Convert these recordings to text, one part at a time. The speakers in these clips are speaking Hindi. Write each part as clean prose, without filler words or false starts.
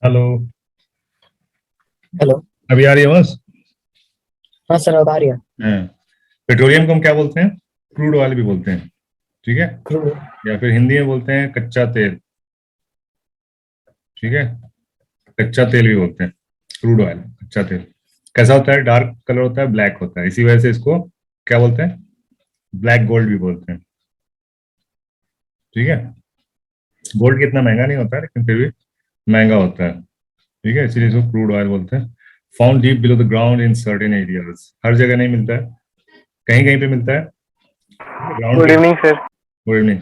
हेलो। हेलो। अभी आ रही है आवाज? हाँ सर, अब आ रही है। हाँ। पेट्रोलियम को हम क्या बोलते हैं? क्रूड ऑयल भी बोलते हैं। ठीक है। क्रूड। या फिर हिंदी में बोलते हैं कच्चा तेल। ठीक है। कच्चा तेल भी बोलते हैं। क्रूड ऑयल, कच्चा तेल। कैसा होता है? डार्क कलर होता है, ब्लैक होता है, इसी वजह से इसको क्या बोलते हैं? ब्लैक गोल्ड भी बोलते हैं। ठीक है। गोल्ड कितना महंगा नहीं होता है, लेकिन फिर भी महंगा होता है। ठीक है, इसीलिए इसको क्रूड ऑयल बोलते हैं। Found deep below the ground in certain areas. हर जगह नहीं मिलता है, कहीं कहीं पे मिलता है। ग्राउंड गुड के evening sir. Good evening.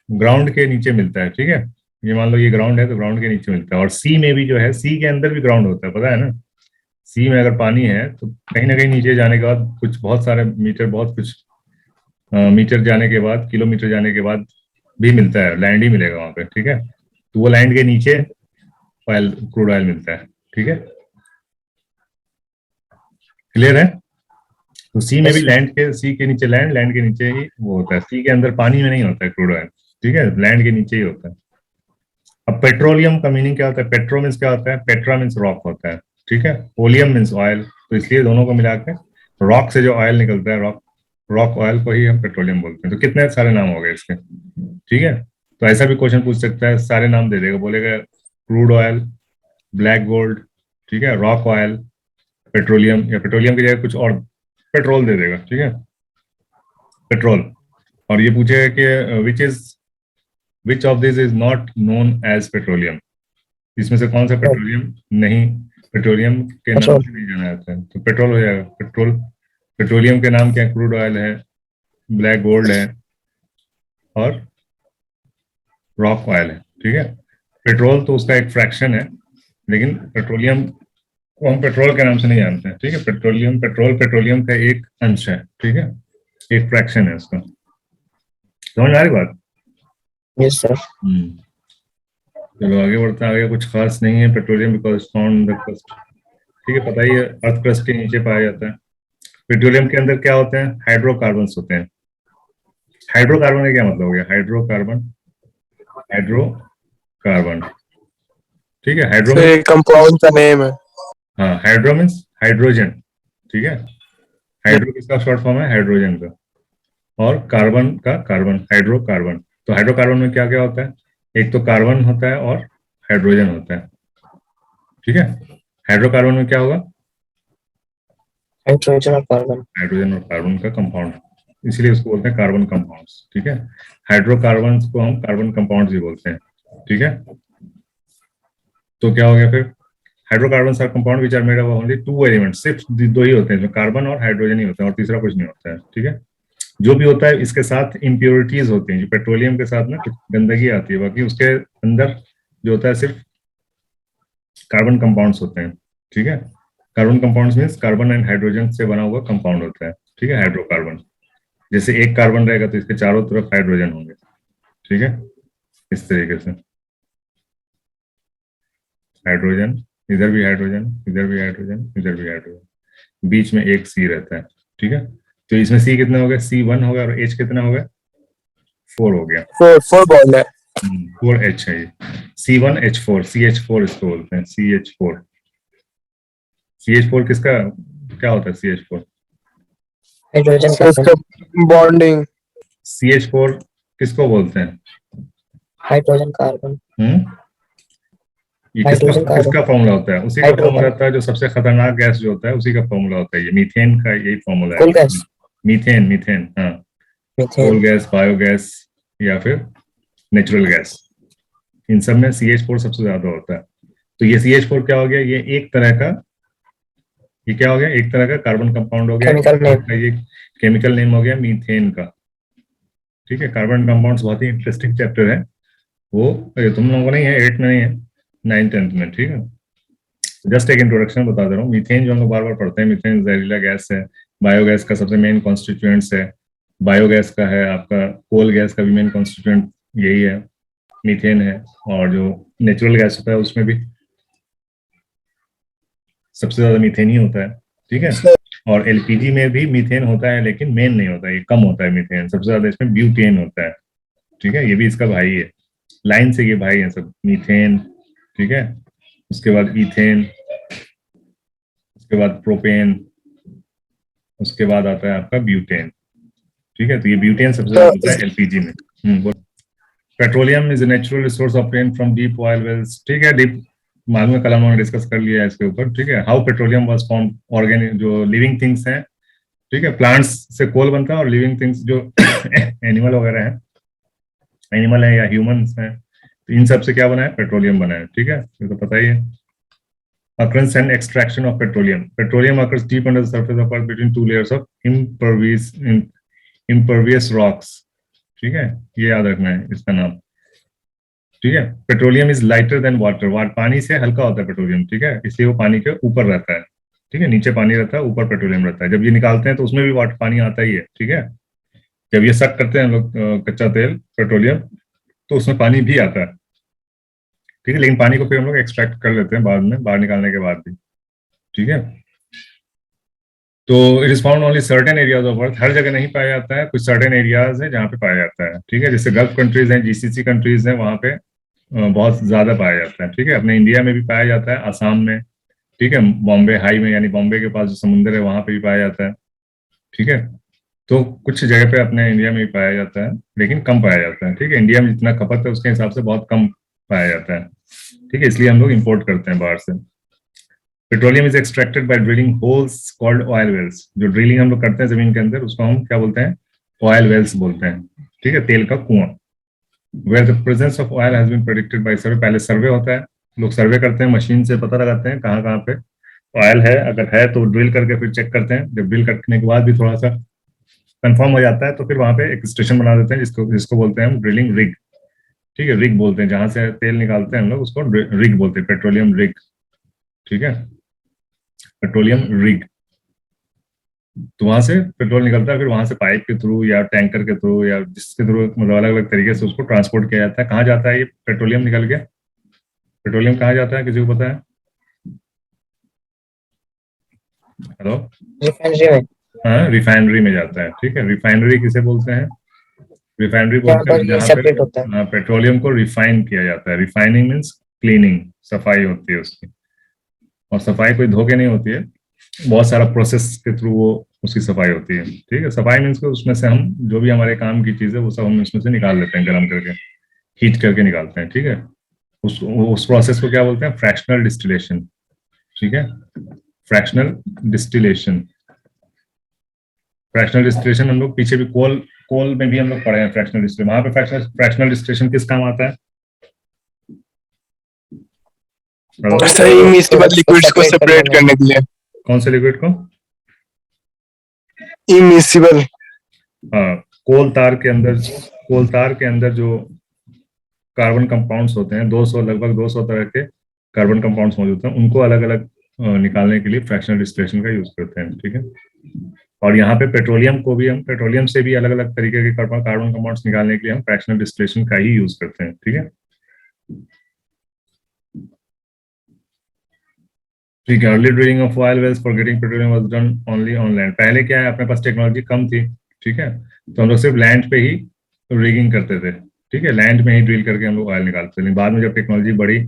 Ground के नीचे मिलता है। ठीक है। ये मान लो ये ग्राउंड है, तो ग्राउंड के नीचे मिलता है। और सी में भी जो है, सी के अंदर भी ग्राउंड होता है, पता है ना? सी में अगर पानी है तो कहीं ना कहीं नीचे जाने के बाद कुछ बहुत सारे मीटर, बहुत कुछ मीटर जाने के बाद, किलोमीटर जाने के बाद भी मिलता है, लैंड ही मिलेगा वहां पे। ठीक है। तो वो लैंड के नीचे ऑयल, क्रूड ऑयल मिलता है। ठीक है। क्लियर है? तो सी में भी यस सर। लैंड के, सी के नीचे लैंड, लैंड के नीचे ही वो होता है। सी के अंदर पानी में नहीं होता है क्रूड ऑयल। ठीक है, लैंड के नीचे ही होता है। अब पेट्रोलियम का मीनिंग क्या होता है? पेट्रो मीन्स क्या होता है? पेट्रा मीन्स रॉक होता है। ठीक है। ओलियम मीन्स ऑयल, तो इसलिए दोनों को मिला के रॉक से जो ऑयल निकलता है, रॉक, रॉक ऑयल को ही हम पेट्रोलियम बोलते हैं। तो कितने सारे नाम हो गए इसके? ठीक है। तो ऐसा भी क्वेश्चन पूछ सकता है, सारे नाम दे देगा, बोलेगा क्रूड ऑयल, ब्लैक गोल्ड, ठीक है, रॉक ऑयल, पेट्रोलियम, या पेट्रोलियम की जगह कुछ और पेट्रोल दे देगा। ठीक है, पेट्रोल। और ये पूछेगा कि which of this is not known as petroleum. इसमें से कौन सा पेट्रोलियम नहीं, पेट्रोलियम के नाम पेट्रोल। से नहीं जाना जाता है? तो पेट्रोल हो जाएगा। पेट्रोल। पेट्रोलियम के नाम क्या? क्रूड ऑयल है, ब्लैक गोल्ड है, और रॉक ऑयल है। ठीक है। पेट्रोल तो उसका एक फ्रैक्शन है, लेकिन पेट्रोलियम को हम पेट्रोल के नाम से नहीं जानते हैं। ठीक है। पेट्रोलियम, पेट्रोल पेट्रोलियम का एक अंश है। ठीक है, एक फ्रैक्शन है उसका। समझ में आ रही बात? Yes sir. चलो आगे बढ़ते हैं। आगे कुछ खास नहीं है। Petroleum because found the crust. ठीक है, पता ही है, अर्थ क्रस्ट के नीचे पाया जाता है। पेट्रोलियम के अंदर क्या होते हैं? हाइड्रोकार्बन्स होते हैं। हाइड्रोकार्बन का क्या मतलब हो गया? Hydrocarbon, hydrocarbon. ठीक है, हाइड्रो सर मीन्स, ये कंपाउंड का नेम है। हाँ, हाइड्रो मीन्स हाइड्रोजन। ठीक है। हाइड्रो किसका शॉर्ट फॉर्म है? हाइड्रोजन का। और कार्बन का कार्बन, हाइड्रोकार्बन। तो हाइड्रोकार्बन में क्या क्या होता है? एक तो कार्बन होता है और हाइड्रोजन होता है। ठीक है। हाइड्रोकार्बन में क्या होगा? हाइड्रोजन और कार्बन। हाइड्रोजन और कार्बन का कंपाउंड, इसलिए उसको बोलते हैं कार्बन कंपाउंड्स। ठीक है। हाइड्रोकार्बन्स को हम कार्बन कंपाउंड्स भी बोलते हैं। ठीक है। तो क्या हो गया फिर? Hydrocarbons are compound which are made of only two elements. सिर्फ दो ही होते हैं इसमें, कार्बन और हाइड्रोजन ही होता है, और तीसरा कुछ नहीं होता है। ठीक है। जो भी होता है इसके साथ इम्प्योरिटीज होती हैं। जो पेट्रोलियम के साथ में कुछ गंदगी आती है, बाकी उसके अंदर जो होता है सिर्फ कार्बन कंपाउंड्स होते हैं। ठीक है। Carbon compounds means carbon and hydrogen से बना हुआ कंपाउंड होता है। ठीक है, हाइड्रोकार्बन। जैसे एक कार्बन रहेगा तो इसके चारों तरफ हाइड्रोजन होंगे। ठीक है, इस तरीके से हाइड्रोजन, इधर भी हाइड्रोजन, इधर भी हाइड्रोजन, इधर भी हाइड्रोजन, बीच में एक सी रहता है। ठीक है। तो इसमें सी कितने हो गए? C1 हो गया, और H कितना हो गया? 4 हो गया। फोर फोर बॉन्ड है। 4H है ये। C1H4, CH4 इसको बोलते हैं, CH4। CH4 किसका क्या होता है? CH4, hydrogen sir carbon. इसका बॉन्डिंग। CH4 किसको बोलते हैं? Hydrogen carbon. हम्म ये किसका हाइड्रोजन कार्बन। किसका फॉर्मूला होता है? उसी का फॉर्मूला हाइड्रोजन। रहता है जो सबसे खतरनाक गैस जो होता है, उसी का फॉर्मूला होता है। ये मीथेन का यही फॉर्मूला है, कोल गैस। मीथेन। मीथेन, हाँ। मीथेन। कोल गैस, बायोगैस, या फिर नेचुरल गैस, इन सब में CH4 सबसे ज्यादा होता है। तो ये CH4 क्या हो गया? ये एक तरह का, ये क्या हो गया? एक तरह का कार्बन कंपाउंड हो गया। एक केमिकल तरह नेम। का ये केमिकल नेम हो गया मीथेन का। ठीक है। कार्बन कंपाउंड्स बहुत ही इंटरेस्टिंग चैप्टर है वो। ये तुम लोगों को नहीं है, 8th में नहीं है, 9th 10th में। ठीक है। जस्ट एक इंट्रोडक्शन बता दे रहा हूँ। मीथेन जो हम लोग बार बार पढ़ते हैं, मीथेन जहरीला गैस है, बायोगैस का सबसे मेन कॉन्स्टिट्यूएंट्स है। बायोगैस का है आपका, कोल गैस का भी मेन कॉन्स्टिट्यूएंट यही है, मीथेन है। और जो नेचुरल गैस होता है उसमें भी सबसे ज्यादा मीथेन ही होता है। ठीक है। और LPG में भी मीथेन होता है, लेकिन मेन नहीं होता है, ये कम होता है मीथेन। सबसे ज्यादा इसमें ब्यूटेन होता है। ठीक है, ये भी इसका भाई है, लाइन से ये भाई है सब, मीथेन। ठीक है, उसके बाद इथेन, उसके बाद प्रोपेन, उसके बाद आता है आपका ब्यूटेन। ठीक है, तो ये ब्यूटेन सबसे ज्यादा होता है एलपीजी में। Petroleum is a natural resource obtain from deep oil wells. ठीक है, डीप मालूम है, कल हमने डिस्कस कर लिया है इसके ऊपर। ठीक है, how petroleum was form, organic जो लिविंग थिंग्स हैं, ठीक है, प्लांट्स से कोल बनता है, और लिविंग थिंग्स जो एनिमल वगैरह है, एनिमल है या ह्यूमंस हैं, तो इन सब से क्या बना है, पेट्रोलियम बना है। ठीक है, ये तो पता ही है। Occurrence and extraction of petroleum. Petroleum occurs deep under the surface of Earth between two layers of impervious rocks. ठीक है, ये याद रखना है इसका नाम। ठीक है, petroleum is lighter than water. पानी से हल्का होता है पेट्रोलियम। ठीक है, इसलिए वो पानी के ऊपर रहता है। ठीक है, नीचे पानी रहता है, ऊपर पेट्रोलियम रहता है। जब ये निकालते हैं तो उसमें भी वाटर पानी आता ही है। ठीक है, जब ये सक करते हैं लोग कच्चा तेल पेट्रोलियम, तो उसमें पानी भी आता है। ठीक है, लेकिन पानी को फिर हम लोग एक्सट्रैक्ट कर लेते हैं बाद में, बाहर निकालने के बाद भी। ठीक है, तो it is found only certain areas of earth. हर जगह नहीं पाया जाता है, कुछ सर्टेन एरियाज है जहाँ पे पाया जाता है। ठीक है, जैसे गल्फ कंट्रीज हैं, जीसीसी कंट्रीज हैं, वहाँ पे बहुत ज्यादा पाया जाता है। ठीक है, अपने इंडिया में भी पाया जाता है, आसाम में। ठीक है, बॉम्बे हाई में, यानी बॉम्बे के पास जो समुद्र है वहां पे भी पाया जाता है। ठीक है, तो कुछ जगह पे अपने इंडिया में भी पाया जाता है, लेकिन कम पाया जाता है। ठीक है, इंडिया में जितना खपत है उसके हिसाब से बहुत कम पाया जाता है। ठीक है, इसलिए हम लोग इंपोर्ट करते हैं बाहर से। Petroleum is extracted by drilling holes called oil wells. जो ड्रिलिंग हम लोग करते हैं जमीन के अंदर, उसको हम क्या बोलते हैं, ऑयल वेल्स बोलते हैं। ठीक है, तेल का कुआं। Where the presence of oil has been predicted by survey. पहले सर्वे होता है, लोग सर्वे करते हैं, मशीन से पता लगाते हैं कहाँ कहाँ पे ऑयल है। अगर है तो ड्रिल करके फिर चेक करते हैं। जब ड्रिल करने के बाद भी थोड़ा सा कंफर्म हो जाता है, तो फिर वहां पे एक स्टेशन बना देते हैं, जिसको जिसको बोलते हैं हम ड्रिलिंग रिग। ठीक है, रिग बोलते हैं, जहां से तेल निकालते हैं हम लोग उसको रिग बोलते हैं, पेट्रोलियम रिग। ठीक है, पेट्रोलियम रिग। तो वहां से पेट्रोल निकलता है, फिर वहां से पाइप के थ्रू या टैंकर के थ्रू या जिसके थ्रू, मतलब अलग अलग तरीके से उसको ट्रांसपोर्ट किया जाता है। कहाँ जाता है ये पेट्रोलियम निकल के? पेट्रोलियम कहाँ जाता है, किसी को पता है? हेलो? रिफाइनरी में। हाँ, रिफाइनरी में जाता है। ठीक है, रिफाइनरी किसे बोलते हैं? रिफाइनरी जहाँ बोलते हैं पर ये जहाँ सेपरेट होता है। पे पेट्रोलियम को रिफाइन किया जाता है। रिफाइनिंग मीन्स क्लीनिंग, सफाई होती है उसकी। और सफाई कोई धोखे नहीं होती है, बहुत सारा प्रोसेस के थ्रू वो उसकी सफाई होती है। ठीक है, सफाई मीन्स को उसमें से हम जो भी हमारे काम की चीज है वो सब हम इसमें से निकाल लेते हैं, गर्म करके, हीट करके निकालते हैं। ठीक है, उस प्रोसेस को क्या बोलते हैं? Fractional distillation. ठीक है, फ्रैक्शनल डिस्टिलेशन। फ्रैक्शनल डिस्टिलेशन हम लोग पीछे भी कोल कोल में भी हम लोग पढ़े हैं फ्रैक्शनल डिस्टिलेशन। वहां पे फ्रैक्शनल डिस्टिलेशन किस काम आता है? सही इमिसिबल लिक्विड्स को सेपरेट करने के लिए। कौन से लिक्विड को? इमिसिबल। हाँ, कोल तार के अंदर जो कार्बन कंपाउंड्स होते हैं, 200 लगभग 200 तरह के कार्बन कंपाउंड्स मौजूद हैं, उनको अलग अलग निकालने के लिए फ्रैक्शनल डिस्टिलेशन का यूज करते हैं। ठीक है, और यहाँ पे पेट्रोलियम को भी हम, पेट्रोलियम से भी अलग अलग तरीके के कार्बन कंपाउंड्स निकालने के लिए हम फ्रैक्शनल डिस्टिलेशन का ही यूज करते हैं। ठीक है, ठीक है। Early drilling of oil wells for getting petroleum was done only on land. पहले क्या है, अपने पास टेक्नोलॉजी कम थी। ठीक है, तो हम लोग सिर्फ लैंड पे ही रिगिंग करते थे। ठीक है, लैंड में ही ड्रिल करके हम लोग ऑयल निकालते थे। लेकिन बाद में जब टेक्नोलॉजी बढ़ी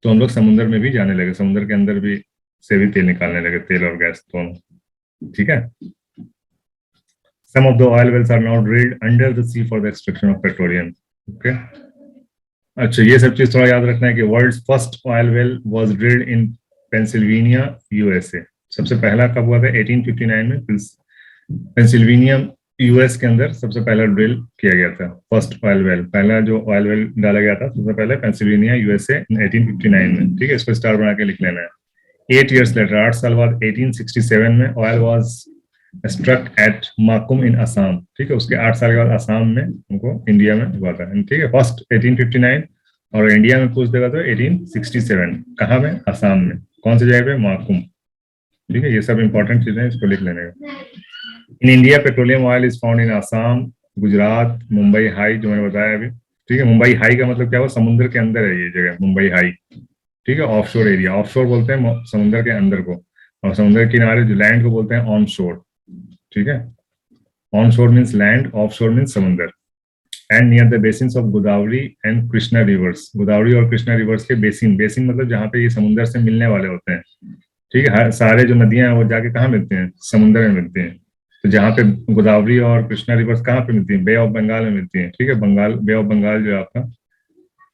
तो हम लोग समुद्र में भी जाने लगे, समुद्र के अंदर भी से भी तेल निकालने लगे, तेल और गैस दोनों। ठीक है, some of the oil wells are now drilled under the sea for the extraction of petroleum. Okay, अच्छा, ये सब चीज थोड़ा याद रखना है कि world's first oil well was drilled in Pennsylvania, USA. सबसे पहला कब हुआ था? 1859 में पेंसिल्वेनिया, यूएस के अंदर सबसे पहला ड्रिल किया गया था, फर्स्ट ऑयल वेल। पहला जो ऑयल वेल डाला गया था सबसे पहले पेंसिल्वेनिया, यूएसए, 1859 में। ठीक है, इसको स्टार बना के लिख लेना है। 8 years later, 8 साल बाद 1867 में oil was struck eight Makum इन असम। ठीक है, उसके 8 साल के बाद असम में उनको इंडिया में हुआ था। ठीक है, फर्स्ट 1859 और इंडिया में पूछ देगा तो 1867। कहाँ में? असम में। कौन सी जगह पे? माकुम। ठीक है, ये सब इंपॉर्टेंट चीजें, इसको लिख लेने का। In India petroleum oil is found in Assam, Gujarat, Mumbai high, जो मैंने बताया अभी। ठीक है, मुंबई हाई का मतलब क्या हुआ? समुद्र के अंदर है ये जगह, मुंबई हाई। ठीक है, ऑफ शोर एरिया, ऑफ शोर बोलते हैं समुद्र के अंदर को, और समुद्र के किनारे जो लैंड को बोलते हैं ऑन शोर। ठीक है, ऑन शोर मीन्स लैंड, ऑफ शोर मीन्स समुद्र। And near the basins of Godavari and Krishna reverse. Godavari और कृष्णा रिवर्स के बेसिन, बेसिन मतलब जहाँ पे ये समुद्र से मिलने वाले होते हैं, ठीक है। सारे जो नदियां हैं वो जाके कहाँ मिलते हैं, समुद्र में मिलती हैं। तो जहाँ पे गोदावरी और कृष्णा रिवर्स कहाँ पे मिलती हैं, बे ऑफ बंगाल में मिलती हैं, ठीक है। बंगाल, बे ऑफ बंगाल जो है आपका,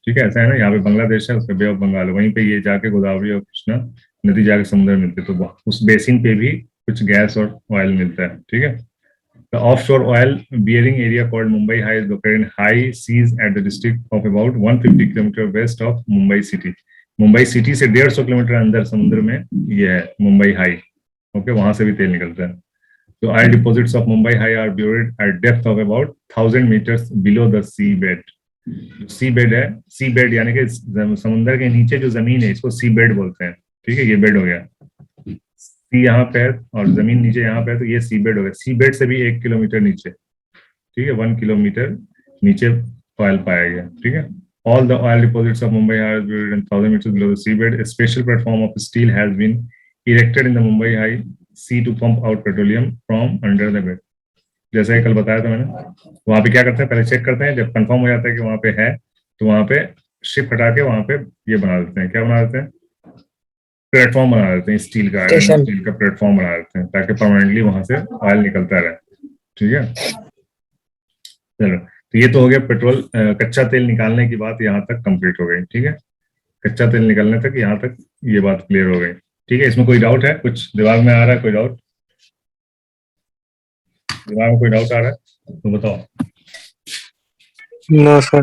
ठीक है, ऐसा है ना, यहाँ पे बांग्लादेश है, उसका बे ऑफ बंगाल है, वहीं पे ये जाके गोदावरी और कृष्णा नदी जाके समुद्र में मिलती है। तो उस बेसिन पे भी कुछ गैस और ऑयल मिलता है, ठीक है। The offshore oil bearing area called Mumbai High is located in high seas at the district of about 150 kilometre west of Mumbai city. Mumbai city से 150 किलोमीटर अंदर समुद्र में ये है मुंबई हाई, ओके, वहां से भी तेल निकलता है। तो oil deposits of Mumbai High are buried at depth of about 1000 meters below the sea bed। Sea bed है, सी बेड यानी कि समुद्र के नीचे जो जमीन है इसको सी बेड बोलते हैं, ठीक है। ये बेड हो गया, सी यहाँ पे है और जमीन नीचे यहाँ पे है, तो ये सी बेड हो गया। सी बेड से भी 1 किलोमीटर नीचे, ठीक है, 1 किलोमीटर नीचे ऑयल पाया गया, ठीक है। All the oil deposits of Mumbai High are buried in 1000 meters below the seabed. A special platform of steel has been erected in the Mumbai High Sea to pump out petroleum from under the bed। जैसा कि कल बताया था मैंने, वहां पे क्या करते हैं, पहले चेक करते हैं, जब कंफर्म हो जाता है कि वहां पे है तो वहां पे शिप हटा के वहां पे ये बना देते हैं, क्या बना देते हैं, प्लेटफॉर्म बना देते हैं, स्टील का, Station। स्टील का प्लेटफॉर्म बना देते हैं ताकि परमानेंटली वहां से ऑयल निकलता रहे, ठीक है। चलो, तो ये तो हो गया पेट्रोल, कच्चा तेल निकालने की बात यहाँ तक कंप्लीट हो गई, ठीक है। कच्चा तेल निकलने तक यहाँ तक ये बात क्लियर हो गई, ठीक है। इसमें कोई डाउट है, कुछ दिमाग में आ रहा है, कोई डाउट, दिमाग में कोई डाउट आ रहा है तो बताओ। No sir.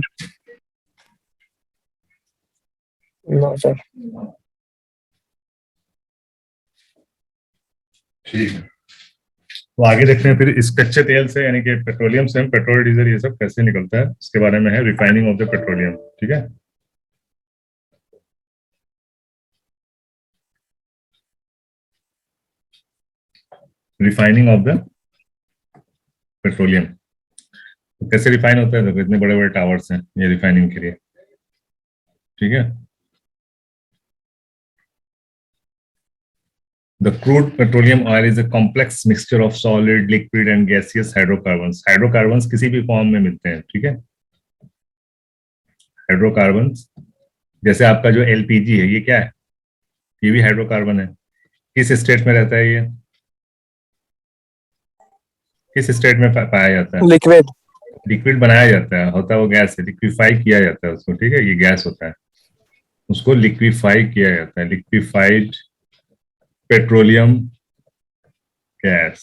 No sir. ठीक है, तो आगे देखते हैं फिर इस कच्चे तेल से यानी कि पेट्रोलियम से हम पेट्रोल डीजल ये सब कैसे निकलता है, इसके बारे में है रिफाइनिंग ऑफ द पेट्रोलियम, ठीक है। रिफाइनिंग ऑफ द पेट्रोलियम, तो कैसे रिफाइन होता है, देखो इतने बड़े बड़े टावर्स हैं ये रिफाइनिंग के लिए, ठीक है। The crude petroleum oil is a complex mixture of solid, liquid and gaseous hydrocarbons। Hydrocarbons किसी भी फॉर्म में मिलते हैं, ठीक है। हाइड्रोकार्बन्स जैसे आपका जो एलपीजी है, ये क्या है, ये भी हाइड्रोकार्बन है। किस स्टेट में रहता है ये, किस स्टेट में पाया जाता है, लिक्विड। लिक्विड बनाया जाता है, होता है वो गैस है, लिक्विफाई किया जाता है उसको, ठीक है, ये गैस होता है, उसको लिक्विफाई किया जाता है, liquefied petroleum gas,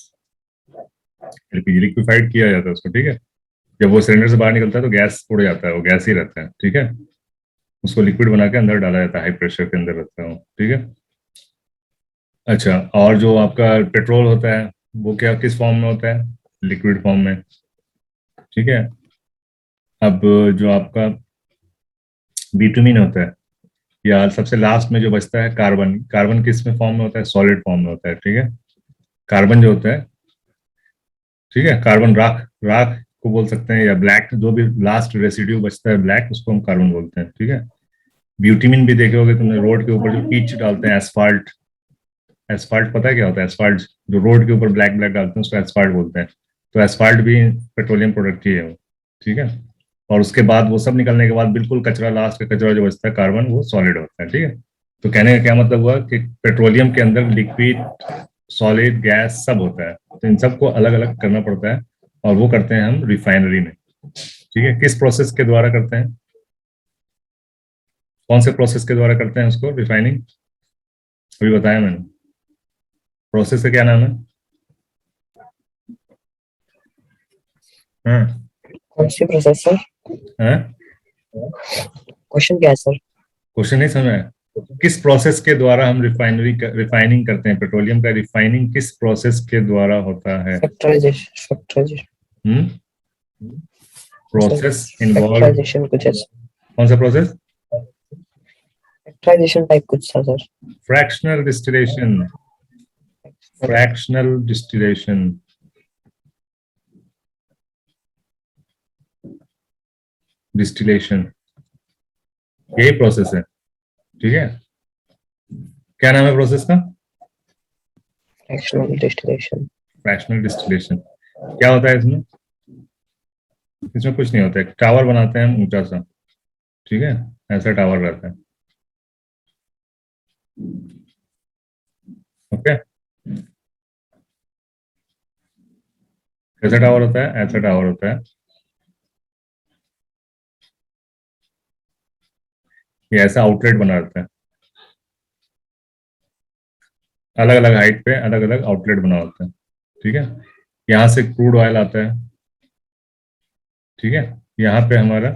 LPG liquefied किया जाता है उसको, ठीक है। जब वो सिलेंडर से बाहर निकलता है तो गैस उड़ जाता है, वो गैस ही रहता है, ठीक है। उसको लिक्विड बना के अंदर डाला जाता है, हाई प्रेशर के अंदर रहता है वो, ठीक है। अच्छा, और जो आपका पेट्रोल होता है वो क्या, किस फॉर्म में होता है, लिक्विड फॉर्म में, ठीक है। अब जो आपका बिटुमिन होता है या सबसे लास्ट में जो बचता है कार्बन, कार्बन किस में फॉर्म में होता है, सॉलिड फॉर्म में होता है, ठीक है। कार्बन जो होता है, ठीक है, कार्बन राख, राख को बोल सकते हैं, या ब्लैक, जो भी लास्ट रेसिड्यू बचता है ब्लैक, उसको हम कार्बन बोलते हैं, ठीक है। ब्यूटिमिन भी देखे होगे तुमने, रोड के ऊपर जो पीच डालते हैं, एसफाल्ट, एसफाल्ट पता है क्या होता है, एसफाल्ट जो रोड के ऊपर ब्लैक ब्लैक डालते हैं उसको एसफाल्ट बोलते हैं। तो एसफाल्ट भी पेट्रोलियम प्रोडक्ट ही है वो, ठीक है। और उसके बाद वो सब निकलने के बाद बिल्कुल कचरा, लास्ट का कचरा जो बचता है कार्बन, वो सॉलिड होता है, ठीक है। तो कहने का क्या मतलब हुआ कि पेट्रोलियम के अंदर लिक्विड, सॉलिड, गैस सब होता है, तो इन सबको अलग अलग करना पड़ता है और वो करते हैं हम रिफाइनरी में, ठीक है। किस प्रोसेस के द्वारा करते हैं, कौन से प्रोसेस के द्वारा करते हैं उसको रिफाइनिंग, अभी बताया मैंने, प्रोसेस का क्या नाम है, हाँ कौन सी प्रोसेस सर? हाँ, क्वेश्चन क्या है सर? क्वेश्चन नहीं समझ आया, किस प्रोसेस के द्वारा हम रिफाइनिंग करते हैं, पेट्रोलियम का रिफाइनिंग किस प्रोसेस के द्वारा होता है, फैक्टराइजेशन प्रोसेस इन्वॉल्व, फैक्टराइजेशन कुछ ऐसा, कौन सा प्रोसेस, फैक्टराइजेशन टाइप कुछ था sir. Fractional distillation, fractional distillation, distillation यही प्रोसेस है, ठीक है। क्या नाम है प्रोसेस का, फ्रैक्शनल डिस्टिलेशन। Fractional distillation. क्या होता है इसमें, इसमें कुछ नहीं होता है, टावर बनाते हैं हम ऊंचा सा, ठीक है, ऐसा टावर रहता है। ओके, कैसा टावर होता है, ऐसा टावर होता है, ये ऐसा आउटलेट बना रहता है, अलग अलग हाइट पे अलग अलग आउटलेट बना होता है, ठीक है। यहाँ से क्रूड ऑयल आता है, ठीक है, यहाँ पे हमारा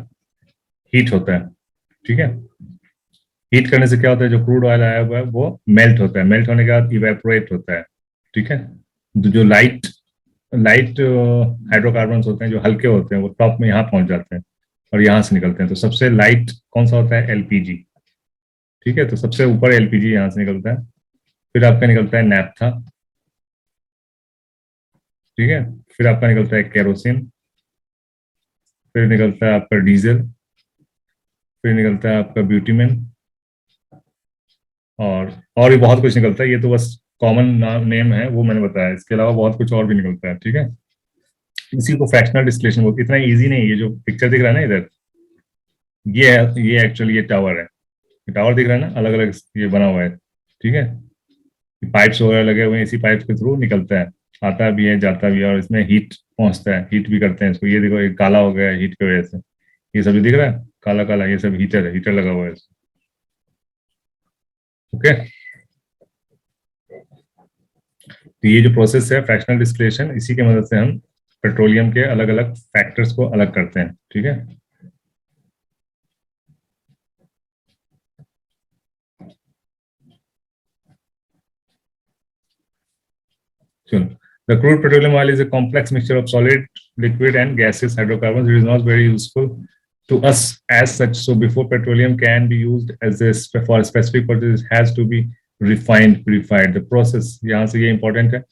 हीट होता है, ठीक है। हीट करने से क्या होता है, जो क्रूड ऑयल आया हुआ है वो मेल्ट होता है, मेल्ट होने के बाद इवेपोरेट होता है, ठीक है। जो लाइट लाइट हाइड्रोकार्बन्स होते हैं जो हल्के होते हैं वो टॉप में यहाँ पहुंच जाते हैं और यहाँ से निकलते हैं। तो सबसे लाइट कौन सा होता है, एलपीजी, ठीक है। तो सबसे ऊपर एलपीजी यहाँ से निकलता है, फिर आपका निकलता है नैप्था, ठीक है, फिर आपका निकलता है केरोसिन, फिर निकलता है आपका डीजल, फिर निकलता है आपका ब्यूटीमेन, और भी बहुत कुछ निकलता है। ये तो बस कॉमन नेम है वो मैंने बताया, इसके अलावा बहुत कुछ और भी निकलता है, ठीक है। इसी को फ्रैक्शनल डिस्टिलेशन बोलते हैं। इतना इजी नहीं है, ये जो पिक्चर दिख रहा है ना इधर, ये है, ये एक्चुअली ये टावर है, ये टावर दिख रहा है ना, अलग अलग ये बना हुआ है, ठीक है। पाइप्स वगैरह लगे हुए हैं, इसी पाइप के थ्रू निकलता है, आता भी है जाता भी है, और इसमें हीट पहुंचता है, हीट भी करते हैं इसको। ये देखो, ये काला हो गया है हीट की वजह से, ये सब जो दिख रहा है काला काला, ये सब हीटर है, हीटर लगा हुआ है इसमें। ओके, तो ये जो प्रोसेस है फ्रैक्शनल डिस्टिलेशन, इसी की मदद से हम पेट्रोलियम के अलग अलग फैक्टर्स को अलग करते हैं, ठीक है। चलो, the crude petroleum oil is a complex mixture of solid, liquid, and gaseous hydrocarbons. It is not very useful to us as such. So before petroleum can be used as a for a specific purpose, it has to be refined, purified. The process, यहाँ से ये important है.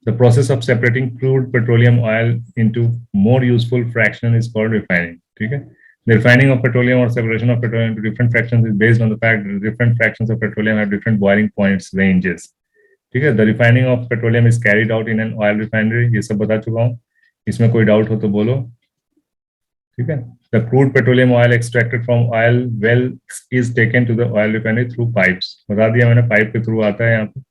The process of separating crude petroleum oil into more useful fraction is called refining. ठीक है? The refining of petroleum or separation of petroleum into different fractions is based on the fact that different fractions of petroleum have different boiling points ranges. ठीक है। The refining of petroleum is carried out in an oil refinery, ये सब बता चुका हूँ, इसमें कोई डाउट हो तो बोलो, ठीक है। The crude petroleum oil extracted from oil well is taken to the oil refinery through pipes, बता दिया मैंने, पाइप के थ्रू आता है, यहाँ पे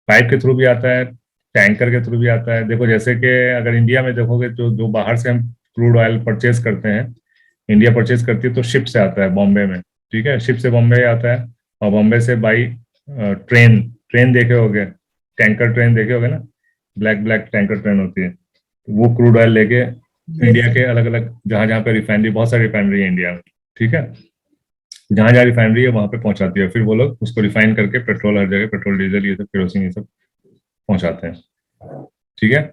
पाइप के थ्रू भी आता है, टैंकर के थ्रू भी आता है। देखो जैसे कि अगर इंडिया में देखोगे तो जो बाहर से हम क्रूड ऑयल परचेज करते हैं, इंडिया परचेज करती है तो शिप से आता है बॉम्बे में, ठीक है, शिप से बॉम्बे आता है, और बॉम्बे से बाई ट्रेन, ट्रेन देखे होगे, टैंकर ट्रेन देखे होगे ना, ब्लैक ब्लैक टैंकर ट्रेन होती है, तो वो क्रूड ऑयल लेके इंडिया के अलग अलग जहां जहां पे रिफाइनरी, बहुत सारी रिफाइनरी है इंडिया में, ठीक है, जहां जहां रिफाइनरी है वहां पे पहुंचाती है, फिर वो लोग उसको रिफाइन करके पेट्रोल, हर जगह पेट्रोल डीजल ये सब केरोसिन ये सब पहुंचाते हैं, ठीक है।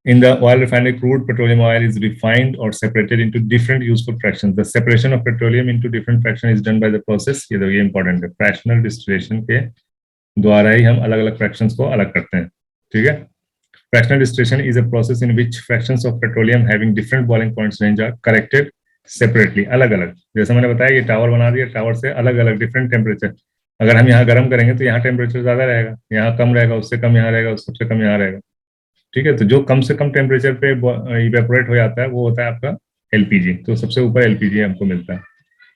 In the oil refinery, crude petroleum oil is refined or separated into different useful fractions. The separation of petroleum into different fractions is done by the process, ये important है, fractional distillation के द्वारा ही हम अलग अलग fractions को अलग करते हैं, ठीक है। Fractional distillation is a process in which fractions of petroleum having different boiling points range are corrected separately, अलग अलग। जैसे मैंने बताया ये टावर बना दिया, टावर से अलग अलग डिफरेंट टेम्परेचर, अगर हम यहाँ गर्म करेंगे तो यहाँ टेम्परेचर ज्यादा रहेगा, यहाँ कम रहेगा, उससे कम यहाँ रहेगा, उससे कम यहाँ रहेगा, ठीक है। तो जो कम से कम टेम्परेचर पे इवेपोरेट हो जाता है वो होता है आपका एलपीजी, तो सबसे ऊपर एलपीजी हमको मिलता है।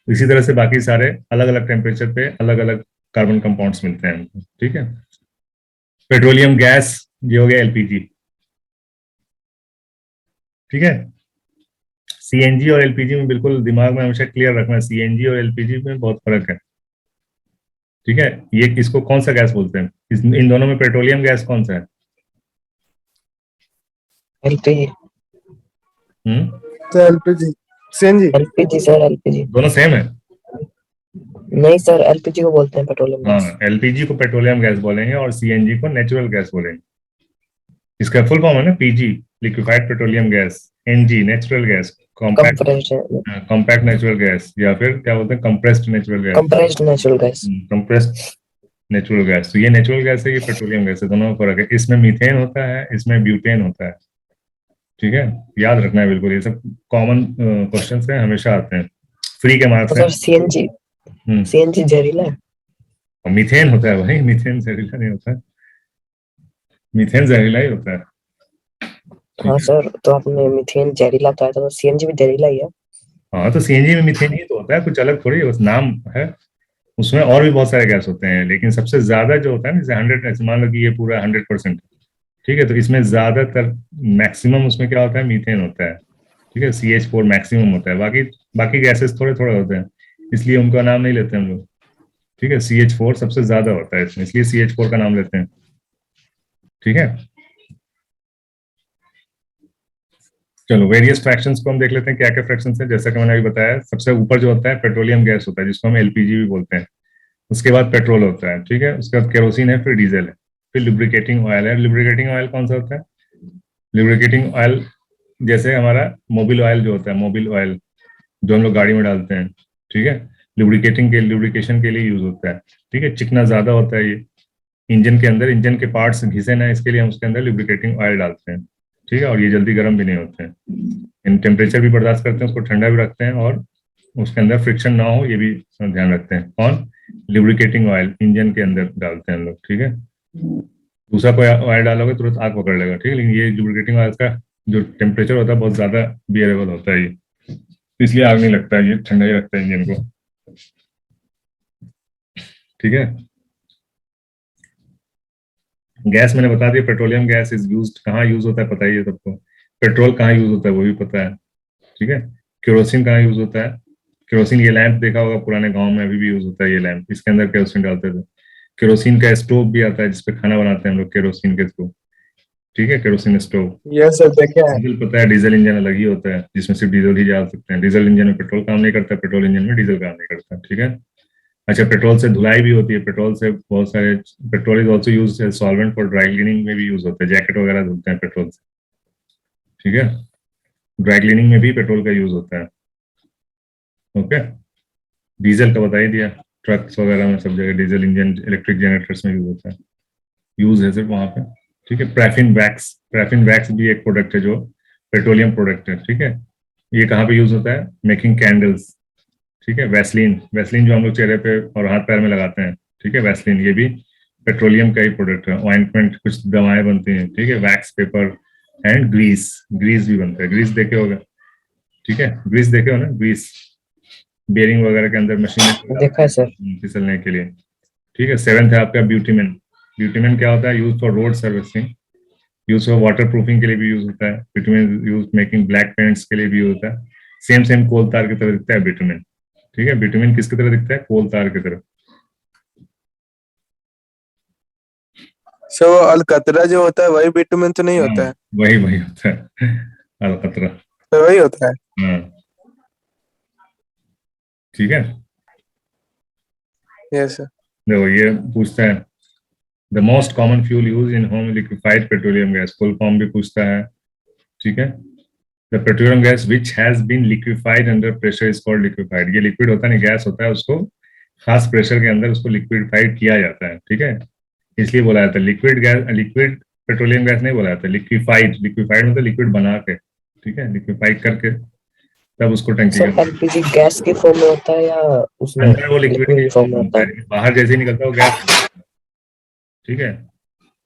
इसी तरह से बाकी सारे अलग अलग टेम्परेचर पे अलग अलग कार्बन कंपाउंड्स मिलते हैं हमको, ठीक है। पेट्रोलियम गैस ये हो गया एलपीजी, ठीक है। सीएनजी और एलपीजी में बिल्कुल दिमाग में हमेशा क्लियर रखना, सीएनजी और एलपीजी में बहुत फर्क है, ठीक है। ये इसको कौन सा गैस बोलते हैं, इन दोनों में पेट्रोलियम गैस कौन सा है? एलपीजी। तो LPG, CNG, LPG sir, LPG. दोनों सेम है? नहीं सर, एलपीजी को बोलते हैं पेट्रोलियम गैस। हाँ, एलपीजी को पेट्रोलियम गैस बोलेंगे और सीएनजी को नेचुरल गैस बोलेंगे। इसका फुल फॉर्म है ना PG, liquefied petroleum gas, NG natural gas, compact natural gas, या फिर क्या बोलते हैं compressed natural gas, compressed natural gas, compressed natural gas. तो ये नेचुरल गैस है, ये पेट्रोलियम गैस है, दोनों में फर्क है। इसमें मीथेन होता है, इसमें ब्यूटेन होता है, ठीक है, याद रखना है बिल्कुल, ये सब कॉमन क्वेश्चन है, हमेशा आते हैं, फ्री के मार्क्स सर सीएनजी, सीएनजी जहरीला है और मीथेन होता है भाई, मीथेन जहरीला नहीं होता है, मीथेन जहरीला ही होता है। हाँ सर, तो आपने मीथेन जहरीला बताया था, तो सीएनजी भी जहरीला ही है। हाँ तो सीएनजी में मीथेन ही तो होता है, कुछ अलग थोड़ी है, बस नाम है। उसमें और भी बहुत सारे गैस होते हैं, लेकिन सबसे ज्यादा जो होता है ना, जैसे 100, मान लो कि ये पूरा 100%, ठीक है, तो इसमें ज्यादातर मैक्सिमम उसमें क्या होता है, मीथेन होता है। ठीक है, CH4 मैक्सिमम होता है, बाकी बाकी गैसेस थोड़े थोड़े होते हैं, इसलिए उनका नाम नहीं लेते हम लोग। ठीक है, CH4 सबसे ज्यादा होता है इसमें, इसलिए CH4 का नाम लेते हैं। ठीक है, चलो वेरियस फ्रैक्शंस को हम देख लेते हैं, क्या क्या फ्रैक्शंस है। जैसा कि मैंने अभी बताया, सबसे ऊपर जो होता है पेट्रोलियम गैस होता है, जिसको हम LPG भी बोलते हैं। उसके बाद पेट्रोल होता है, ठीक है, उसके बाद केरोसिन है, फिर डीजल है, फिर लुब्रिकेटिंग ऑयल है। लुब्रिकेटिंग ऑयल कौन सा होता है? लुब्रिकेटिंग ऑयल जैसे हमारा मोबिल ऑयल जो होता है, मोबिल ऑयल जो हम लोग गाड़ी में डालते हैं, ठीक है, लुब्रिकेशन के लिए यूज होता है। ठीक है, चिकना ज्यादा होता है ये, इंजन के अंदर, इंजन के पार्ट्स घिसे ना इसके लिए हम उसके अंदर लुब्रिकेटिंग ऑयल डालते हैं। ठीक है, और ये जल्दी गर्म भी नहीं होते हैं, इन टेम्परेचर भी बर्दाश्त करते हैं, उसको ठंडा भी रखते हैं, और उसके अंदर फ्रिक्शन ना हो ये भी ध्यान रखते हैं। कौन? लुब्रिकेटिंग ऑयल इंजन के अंदर डालते हैं हम लोग। ठीक है, दूसरा कोई ऑयल डालोगे तुरंत आग पकड़ लेगा, ठीक है, लेकिन ये लुब्रिकेटिंग ऑयल का जो टेम्परेचर होता है बहुत ज्यादा बियरेबल होता है ये, इसलिए आग नहीं लगता है, ये ठंडा ही रखता है इंजन को। ठीक है, गैस मैंने बता दिया, पेट्रोलियम गैस इज यूज्ड, कहाँ यूज होता है पता ही है सबको। पेट्रोल कहाँ यूज होता है वो भी पता है। ठीक है, केरोसिन कहाँ यूज होता है? केरोसिन, ये लैंप देखा होगा पुराने गांव में, अभी भी यूज होता है ये लैंप, इसके अंदर केरोसिन डालते थे। केरोसिन का स्टोव भी आता है जिसपे खाना बनाते हैं हम लोग केरोसिन के थ्रू। ठीक है, केरोसिन स्टोव। ये सब देखे हैं। डीजल पता है, डीजल इंजन अलग ही होता है, जिसमें सिर्फ डीजल ही डाल सकते हैं। डीजल इंजन में पेट्रोल काम नहीं करता, पेट्रोल इंजन में डीजल काम नहीं करता। ठीक है, अच्छा, पेट्रोल से धुलाई भी होती है, पेट्रोल से बहुत सारे, petrol is also use as solvent for dry cleaning में भी यूज होता है, जैकेट वगैरह धुलते हैं पेट्रोल से। ठीक है, ड्राई क्लीनिंग में भी पेट्रोल का यूज होता है। ओके, डीजल का बता ही दिया, ट्रक्स वगैरह में सब जगह डीजल इंजन, इलेक्ट्रिक जनरेटर्स में यूज होता है, यूज है सिर्फ वहां पे। ठीक है, पैराफिन वैक्स भी एक प्रोडक्ट है जो पेट्रोलियम प्रोडक्ट है। ठीक है, ये कहाँ पे यूज होता है? Making candles. ठीक है, वैसलीन जो हम लोग चेहरे पे और हाथ पैर में लगाते हैं, ठीक है, वैसलीन ये भी पेट्रोलियम का ही प्रोडक्ट है। ऑइंटमेंट, कुछ दवाएं बनती हैं। ठीक है, wax, paper and grease, grease भी बनता है, ग्रीस देखे होगा। ठीक है, ग्रीस देखे हो ना, ग्रीस बेरिंग वगैरह के अंदर मशीन देखा है सर। फिसलने के लिए। ठीक है, सेवेंथ है आपका ब्यूटीमेन। ब्यूटीमेन क्या होता है? Use for road servicing, use for water proofing के लिए भी यूज होता है। ब्यूटीमेन यूज मेकिंग ब्लैक पेंट्स के लिए भी यूज होता है। सेम सेम कोल तार की तरह दिखता है ब्यूटीमेन। ठीक है, ब्यूटीमेन किसकी तरह दिखता है? कोल तार की तरह। सो अलकतरा जो होता है वही बिटुमेन तो नहीं होता हाँ, है? वही वही होता है अलकतरा। तो वही होता है। हाँ, ठीक है, यस सर। देखो ये पूछता है the most common fuel use in home liquefied petroleum gas, full form भी पूछता है। ठीक है, the petroleum gas which has been liquefied under pressure is called liquefied. ये लिक्विड होता है नहीं, गैस होता है, उसको खास प्रेशर के अंदर उसको लिक्विफाइड किया जाता है। ठीक है, इसलिए बोला जाता है liquid gas, liquid petroleum gas नहीं बोला जाता, लिक्विफाइड। लिक्विफाइड मतलब लिक्विड बना के, ठीक है, लिक्विफाइड करके तब उसको टंकी सर के एलपीजी गैस के फॉर्म में होता है या उसमें अंदर वो लिक्विड लिक्विड फॉर्म में होता है? बाहर जैसे ही निकलता है वो गैस। ठीक है,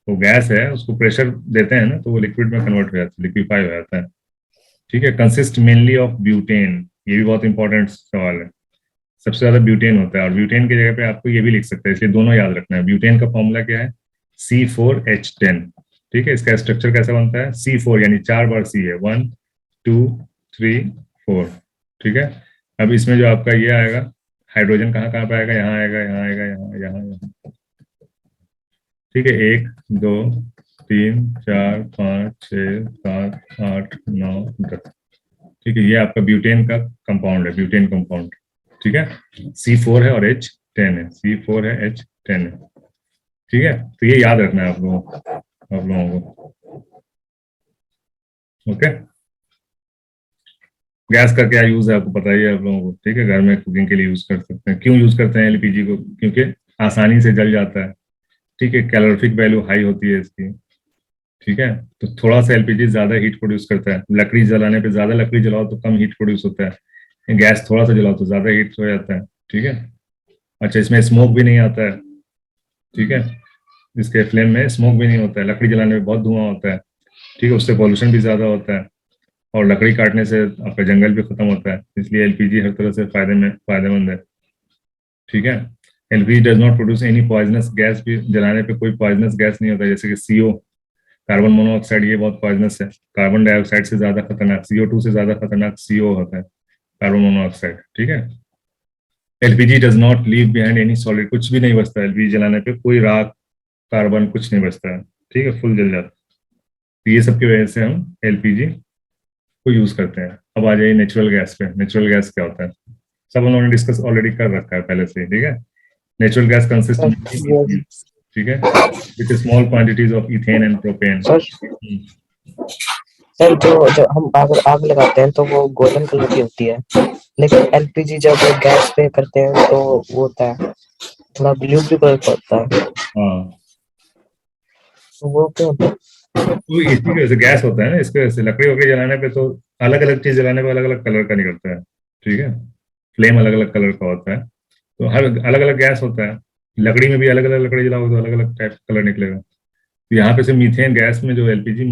वो गैस है, उसको प्रेशर देते हैं ना तो वो लिक्विड में कन्वर्ट हो जाता है, लिक्विफाई हो जाता है। ठीक है, कंसिस्ट मेनली ऑफ ब्यूटेन, ये भी बहुत इंपॉर्टेंट सवाल है। सबसे ज्यादा ब्यूटेन होता है, और ब्यूटेन की जगह पे आपको ये भी लिख सकते हैं, इसलिए दोनों याद रखना है। ब्यूटेन का फॉर्मूला क्या है? C4H10। ठीक है, इसका स्ट्रक्चर कैसा बनता है? C4 यानी 4 बार C है, 1 2 3 4। ठीक है, अब इसमें जो आपका ये आएगा, हाइड्रोजन कहाँ कहाँ पे आएगा? यहाँ आएगा, यहाँ आएगा, यहाँ यहाँ यहाँ। ठीक है, 1 2 3 4 5 6 7 8 9 10। ठीक है, ये आपका ब्यूटेन का कंपाउंड है, ब्यूटेन कंपाउंड। ठीक है, C4 है और H10 है, C4 है H10 है। ठीक है, तो ये याद रखना है आप लोगों को। ओके, गैस का क्या यूज है आपको पता ही है आप लोगों को। ठीक है, घर में कुकिंग के लिए यूज कर सकते हैं। क्यों यूज करते हैं LPG को? क्योंकि आसानी से जल जाता है। ठीक है, कैलोरीफिक वैल्यू हाई होती है इसकी। ठीक है, तो थोड़ा सा LPG ज्यादा हीट प्रोड्यूस करता है। लकड़ी जलाने पे ज्यादा लकड़ी जलाओ तो कम हीट प्रोड्यूस होता है, गैस थोड़ा सा जलाओ तो ज्यादा हीट हो जाता है। ठीक है, अच्छा, इसमें स्मोक भी नहीं आता है। ठीक है, इसके फ्लेम में स्मोक भी नहीं होता है, लकड़ी जलाने में बहुत धुआं होता है। ठीक है, उससे पॉल्यूशन भी ज्यादा होता है और लकड़ी काटने से आपका जंगल भी खत्म होता है, इसलिए एलपीजी हर तरह से फायदेमंद है। ठीक है, LPG does not produce any poisonous gas, भी जलाने पे कोई पॉइजनस गैस नहीं होता, जैसे कि सीओ, कार्बन मोनोऑक्साइड, ये बहुत पॉइजनस है। कार्बन डाइऑक्साइड से ज्यादा खतरनाक, CO2 से ज्यादा खतरनाक सीओ होता है, कार्बन मोनोऑक्साइड। ठीक है, LPG does not leave behind any solid, कुछ भी नहीं बचता एलपीजी जलाने पे, कोई राख कार्बन कुछ नहीं बचता है। ठीक है, फुल जल जाता है। तो ये सब की वजह से हम एलपीजी को यूज करते हैं। अब आ जाइए नेचुरल गैस पे। नेचुरल गैस क्या होता है, सब उन्होंने डिस्कस ऑलरेडी कर रखा है पहले से। ठीक है, नेचुरल गैस कंसिस्ट, सर वो ठीक है, with small quantities of ethane and propane. Sir sir जो जब हम आग लगाते हैं तो वो गोल्डन कलर की होती है, लेकिन एलपीजी जब गैस पे करते हैं तो वो होता है थोड़ा ब्लू ब्लू कलर का होता है, हाँ, तो वो क्यों होता है? तो इसी की वजह से गैस होता है ना, इसकी वजह से लकड़ी वकड़ी जलाने पे तो अलग अलग चीज जलाने पे अलग अलग कलर का निकलता है। ठीक है, फ्लेम अलग अलग कलर का होता है, तो हर अलग अलग गैस होता है। लकड़ी में भी अलग अलग लकड़ी जलाओगे तो अलग अलग टाइप का कलर निकलेगा। तो यहाँ पे से मीथेन गैस में जो एलपीजी,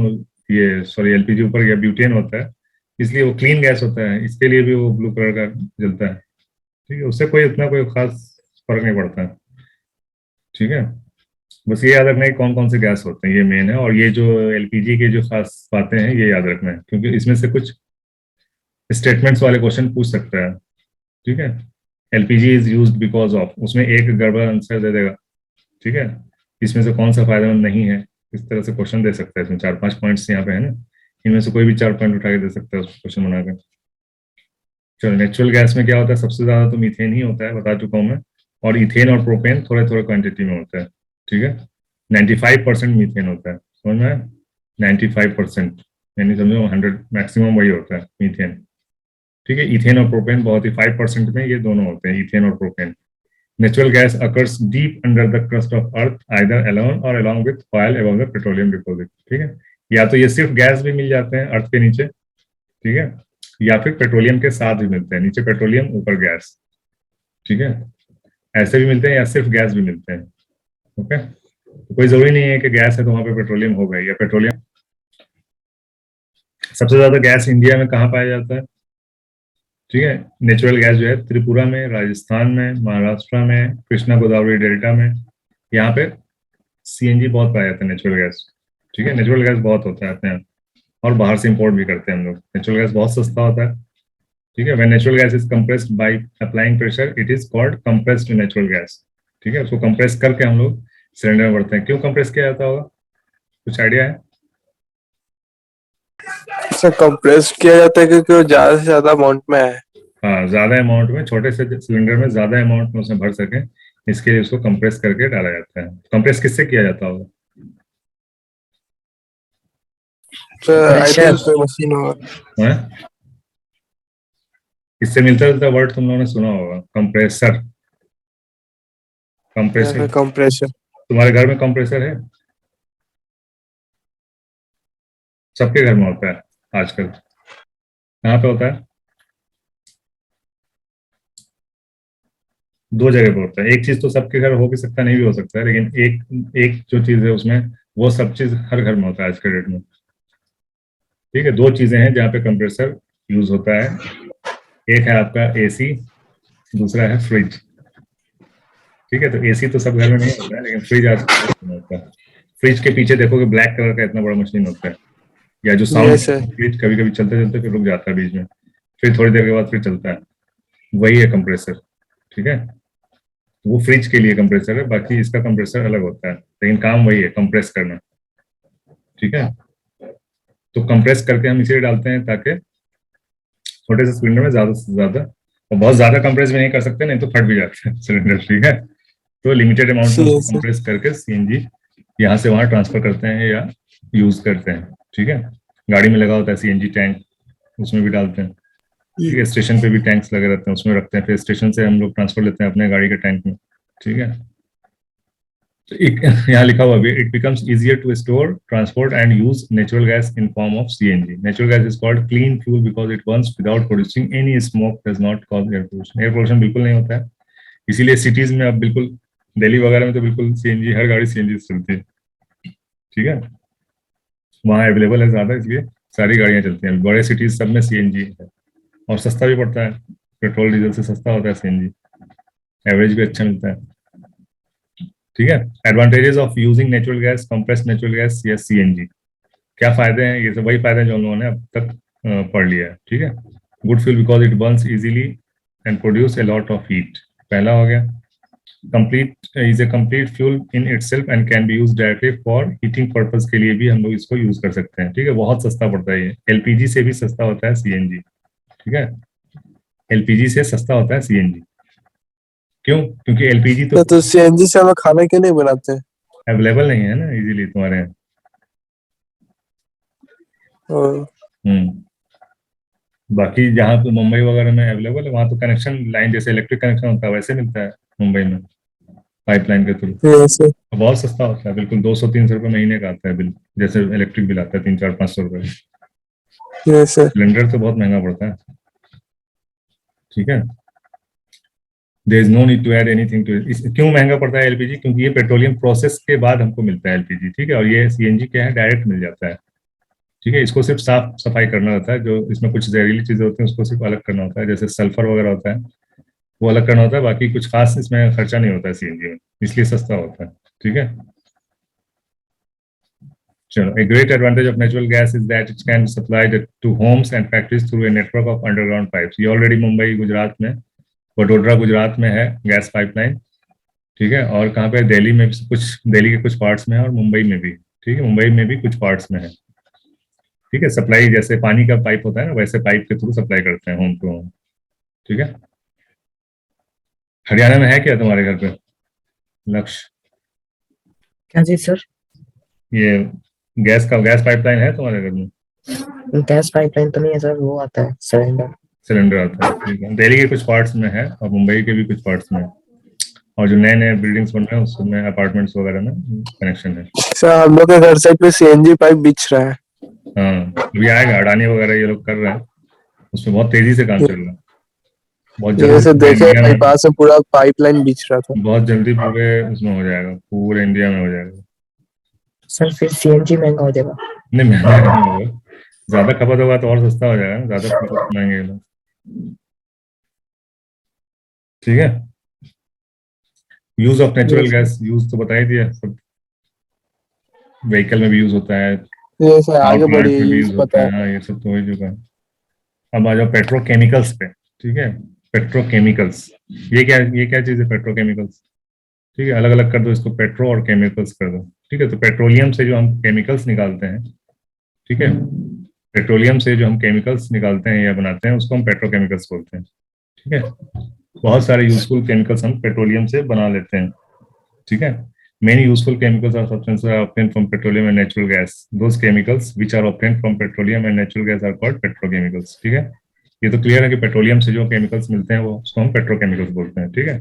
ये सॉरी एलपीजी ऊपर गया ब्यूटेन होता है, इसलिए वो क्लीन गैस होता है, इसके लिए भी वो ब्लू कलर का जलता है। ठीक है, उससे कोई इतना कोई खास फर्क नहीं पड़ता है। ठीक है, बस ये याद रखना है कौन कौन से गैस होते हैं, ये मेन है। और ये जो एलपीजी के जो खास बातें हैं ये याद रखना है, क्योंकि इसमें से कुछ स्टेटमेंट्स वाले क्वेश्चन पूछ सकता है। ठीक है, LPG is used because of, उसमें एक गड़बड़ आंसर दे देगा। ठीक है, इसमें से कौन सा फायदेमंद नहीं है, इस तरह से क्वेश्चन दे सकता है। इसमें 4-5 पॉइंट्स यहाँ पे है ना, इनमें से कोई भी 4 पॉइंट उठा के दे सकता है क्वेश्चन बनाकर। चलो, नेचुरल गैस में क्या होता है, सबसे ज्यादा तो मीथेन ही होता है, बता चुका हूँ मैं। और इथेन और प्रोपेन थोड़े थोड़े क्वांटिटी में होता है। ठीक है, 95% मीथेन होता है, समझ में आया? 95%, यानी समझो 100 मैक्सिमम वही होता है मीथेन। ठीक है, इथेन और प्रोपेन बहुत ही 5% में ये दोनों होते हैं, इथेन और propane. Natural gas occurs deep under the crust of earth, either alone or along with oil above the petroleum deposit. ठीक है, या तो ये सिर्फ गैस भी मिल जाते हैं अर्थ के नीचे, ठीक है, या फिर पेट्रोलियम के साथ भी मिलते हैं, नीचे पेट्रोलियम ऊपर गैस। ठीक है, ऐसे भी मिलते हैं या सिर्फ गैस भी मिलते हैं। ओके, तो कोई जरूरी नहीं है कि गैस है तो वहां पे पेट्रोलियम होगा या पेट्रोलियम। सबसे ज्यादा गैस इंडिया में कहाँ पाया जाता है? ठीक है, नेचुरल गैस जो है त्रिपुरा में, राजस्थान में, महाराष्ट्र में, कृष्णा गोदावरी डेल्टा में, यहाँ पे सीएनजी बहुत पाया जाता है, नेचुरल गैस। ठीक है, नेचुरल गैस बहुत होता है अपने यहाँ, और बाहर से इंपोर्ट भी करते हैं हम लोग। नेचुरल गैस बहुत सस्ता होता है। ठीक है, when natural gas is compressed by applying pressure, it is called compressed natural gas. ठीक है, उसको कंप्रेस करके हम लोग सिलेंडर में भरते हैं। क्यों कंप्रेस किया जाता होगा, कुछ आइडिया है? सर कंप्रेस किया जाता है क्योंकि वो ज्यादा से ज्यादा अमाउंट में है। हाँ, ज्यादा अमाउंट में, छोटे से सिलेंडर में ज्यादा अमाउंट में उसमें भर सके, इसके लिए उसको कंप्रेस करके डाला जाता है। कंप्रेस किससे किया जाता होगा? सर आई प्रेशर थिंक कोई मशीन होगा। हाँ? इससे मिलता जुलता वर्ड तुम लोगों ने सुना होगा, कंप्रेसर। या कंप्रेसर, फिर कंप्रेसर। तुम्हारे घर में कंप्रेसर है? सबके घर में होता है आजकल। कहाँ पे होता है? दो जगह पे होता है। एक चीज तो सबके घर हो भी सकता है, नहीं भी हो सकता है, लेकिन एक एक जो चीज है उसमें, वो सब चीज हर घर में होता है आज के डेट में। ठीक है, दो चीजें हैं जहाँ पे कंप्रेसर यूज होता है। एक है आपका एसी, दूसरा है फ्रिज। ठीक है, तो एसी तो सब घर में नहीं होता है, लेकिन फ्रिज आजकल में होता है। फ्रिज के पीछे देखोगे ब्लैक कलर का इतना बड़ा मशीन होता है, या जो साउंड, यस सर। फ्रिज कभी कभी चलते चलते फिर रुक जाता है बीच में, फिर थोड़ी देर के बाद फिर चलता है, वही है कंप्रेसर। ठीक है, वो फ्रिज के लिए कंप्रेसर है, बाकी इसका कंप्रेसर अलग होता है, लेकिन काम वही है, कंप्रेस करना। ठीक है, तो कंप्रेस करके हम इसीलिए डालते हैं ताकि छोटे से सिलेंडर में ज्यादा से ज्यादा, और बहुत ज्यादा कंप्रेस भी नहीं कर सकते, नहीं तो फट भी जाता है सिलेंडर। ठीक है, तो लिमिटेड अमाउंट में उसको यस सर। कंप्रेस करके सीएनजी यहाँ से वहां ट्रांसफर करते हैं या यूज करते हैं। ठीक है, गाड़ी में लगा होता है सीएनजी टैंक, उसमें भी डालते हैं। ठीक है, स्टेशन पे भी टैंक्स लगे रहते हैं, उसमें रखते हैं, फिर स्टेशन से हम लोग ट्रांसफर लेते हैं अपने गाड़ी के टैंक में। ठीक है, तो यहाँ लिखा हुआ भी, it becomes easier to store, transport and use natural gas in form of CNG. Natural gas is called clean fuel because it burns without producing any smoke, does not cause air pollution. Air pollution बिल्कुल नहीं होता है, इसीलिए सिटीज में अब बिल्कुल, दिल्ली वगैरह में तो बिल्कुल सीएनजी, हर गाड़ी सीएनजी से चलती है। ठीक है, वहाँ अवेलेबल है ज्यादा, इसलिए सारी गाड़ियां चलती हैं। बड़े सिटीज सब में सीएनजी है और सस्ता भी पड़ता है, पेट्रोल डीजल से सस्ता होता है सीएनजी, एवरेज भी अच्छा मिलता है। ठीक है, advantages of using natural gas, compressed natural gas या सीएनजी, क्या फायदे हैं? ये सब वही फायदे हैं जो हम लोगों ने अब तक पढ़ लिया है। ठीक है, good fuel because it Burns easily and produce a lot of heat, पहला हो गया। Complete is a complete fuel in itself and can be use directly for heating purpose के लिए भी हम लोग इसको यूज कर सकते हैं। ठीक है, बहुत सस्ता पड़ता है ये, एलपीजी से भी सस्ता होता है सीएनजी। ठीक है, एलपीजी से सस्ता होता है सीएनजी। क्यों? क्योंकि एलपीजी तो सीएनजी से हम खाना क्यों नहीं बनाते? अवेलेबल नहीं है ना इजीली तुम्हारे यहाँ। बाकी जहाँ पे मुंबई वगैरह में अवेलेबल है, वहाँ तो कनेक्शन लाइन जैसे इलेक्ट्रिक कनेक्शन होता है वैसे मिलता है मुंबई में, पाइपलाइन के थ्रू। बहुत सस्ता होता है, बिल्कुल 200-300 रुपये महीने का आता है बिल, जैसे इलेक्ट्रिक बिल आता है 300-400-500 रुपये। सिलेंडर तो बहुत महंगा पड़ता है। ठीक है, there is no need to add anything to it. क्यों महंगा पड़ता है एलपीजी? क्योंकि ये पेट्रोलियम प्रोसेस के बाद हमको मिलता है एलपीजी। ठीक है, और ये सीएनजी क्या है, डायरेक्ट मिल जाता है। ठीक है, इसको सिर्फ साफ सफाई करना होता है, जो इसमें कुछ जहरीली चीजें होती हैं उसको सिर्फ अलग करना होता है, जैसे सल्फर वगैरह होता है वो अलग करना होता है। बाकी कुछ खास इसमें खर्चा नहीं होता है सीएनजी में, इसलिए सस्ता होता है। ठीक है, चलो, a great advantage of natural gas is that it can supply to homes and factories through a network of underground pipes। ये ऑलरेडी मुंबई गुजरात में, वडोदरा गुजरात में है गैस पाइपलाइन। ठीक है, और कहाँ पे? दिल्ली में कुछ, दिल्ली के कुछ पार्ट्स में है और मुंबई में भी। ठीक है, मुंबई में भी कुछ पार्ट्स में है। ठीक है, सप्लाई जैसे पानी का पाइप होता है ना, वैसे पाइप के थ्रू सप्लाई करते हैं होम टू होम। ठीक है, हरियाणा में है क्या तुम्हारे घर पे लक्ष्य? क्या चीज सर? ये गैस पाइपलाइन है तुम्हारे घर में? गैस पाइपलाइन तो नहीं है सर, वो आता है सिलेंडर। सिलेंडर आता है। ठीक है, दिल्ली के कुछ पार्ट्स में है और मुंबई के भी कुछ पार्ट्स में है, और जो नए नए बिल्डिंग्स बन रहे हैं उसमें अपार्टमेंट्स वगैरह में कनेक्शन है। सर हम लोग के घर साइड पे सीएनजी पाइप बिछ रहा है। हाँ, अभी आएगा, अडानी वगैरह ये लोग कर रहे हैं, उसमें बहुत तेजी से काम चल रहा है। बहुत ये से जल्दी देखे इंडिया में, पास में पूरा पाइपलाइन बिछ रहा था। बहुत जल्दी पूरे उसमें हो जाएगा, पूरे इंडिया में हो जाएगा। सर फिर सीएनजी महंगा हो जाएगा? नहीं, महंगा नहीं होगा, ज्यादा खपत होगा तो और सस्ता हो जाएगा ना, ज्यादा खपत महंगे ना। ठीक है, use of natural gas, use तो बता ही दिया सब, व्हीकल में भी यूज होता है, ये सर पावर आगे प्लांट बढ़िए में भी यूज यूज होता पता है। है। हाँ, ये सब तो हो ही चुका है। अब आ जाओ पेट्रोकेमिकल्स पे। ठीक है, पेट्रोकेमिकल्स, ये क्या चीज है पेट्रोकेमिकल्स? ठीक है, अलग अलग कर दो इसको, पेट्रो और केमिकल्स कर दो। ठीक है, तो पेट्रोलियम से जो हम केमिकल्स निकालते हैं, ठीक है, पेट्रोलियम से जो हम केमिकल्स निकालते हैं या बनाते हैं उसको हम पेट्रोकेमिकल्स बोलते हैं। ठीक है, बहुत सारे यूजफुल केमिकल्स हम पेट्रोलियम से बना लेते हैं। ठीक है, many useful chemicals or substances are obtained from petroleum and natural gas. Those chemicals which are obtained from petroleum and natural gas are called petrochemicals। ठीक है, ये तो क्लियर है कि पेट्रोलियम से जो केमिकल्स मिलते हैं वो उसको हम पेट्रोकेमिकल्स बोलते हैं। ठीक है,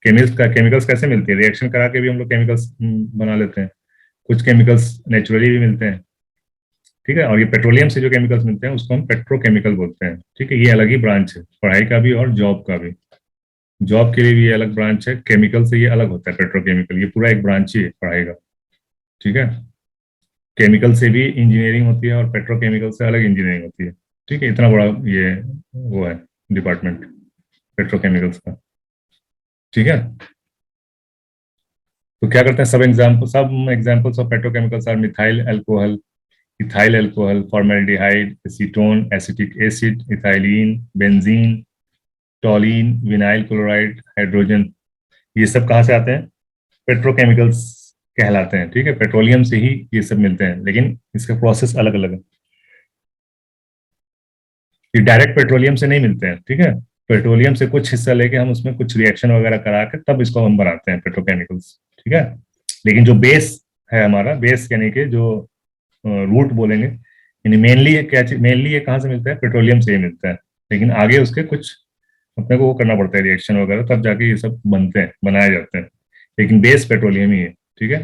केमिकल्स कैसे मिलती है? रिएक्शन करा के भी हम लोग केमिकल्स बना लेते हैं, कुछ केमिकल्स नेचुरली भी मिलते हैं। ठीक है, और ये पेट्रोलियम से जो केमिकल्स मिलते हैं उसको हम पेट्रोकेमिकल बोलते हैं। ठीक है, ये अलग ही ब्रांच है, पढ़ाई का भी और जॉब का भी। जॉब के लिए भी ये अलग ब्रांच है, केमिकल से ये अलग होता है पेट्रोकेमिकल, ये पूरा एक ब्रांच ही है पढ़ाई का। ठीक है, केमिकल से भी इंजीनियरिंग होती है और पेट्रोकेमिकल से अलग इंजीनियरिंग होती है। ठीक है, इतना बड़ा ये वो है डिपार्टमेंट पेट्रोकेमिकल्स का। ठीक है, तो क्या करते हैं, सब examples of petrochemicals are methyl alcohol, ethyl alcohol, formaldehyde, acetone, acetic acid, ethylene, benzene, toluene, vinyl chloride, hydrogen. ये सब कहाँ से आते हैं? पेट्रोकेमिकल्स कहलाते हैं। ठीक है, पेट्रोलियम से ही ये सब मिलते हैं, लेकिन इसका प्रोसेस अलग अलग है। ये डायरेक्ट पेट्रोलियम से नहीं मिलते हैं। ठीक है, पेट्रोलियम से कुछ हिस्सा लेके हम उसमें कुछ रिएक्शन वगैरह करा के तब इसको हम बनाते हैं पेट्रोकेमिकल्स। ठीक है, लेकिन जो बेस है हमारा, बेस यानी कि जो रूट बोलेंगे, यानी मेनली ये कहाँ से मिलता है? पेट्रोलियम से ही मिलता है, लेकिन आगे उसके कुछ अपने को वो करना पड़ता है रिएक्शन वगैरह, तब जाके ये सब बनते हैं, बनाए जाते हैं, लेकिन बेस पेट्रोलियम ही है। ठीक है,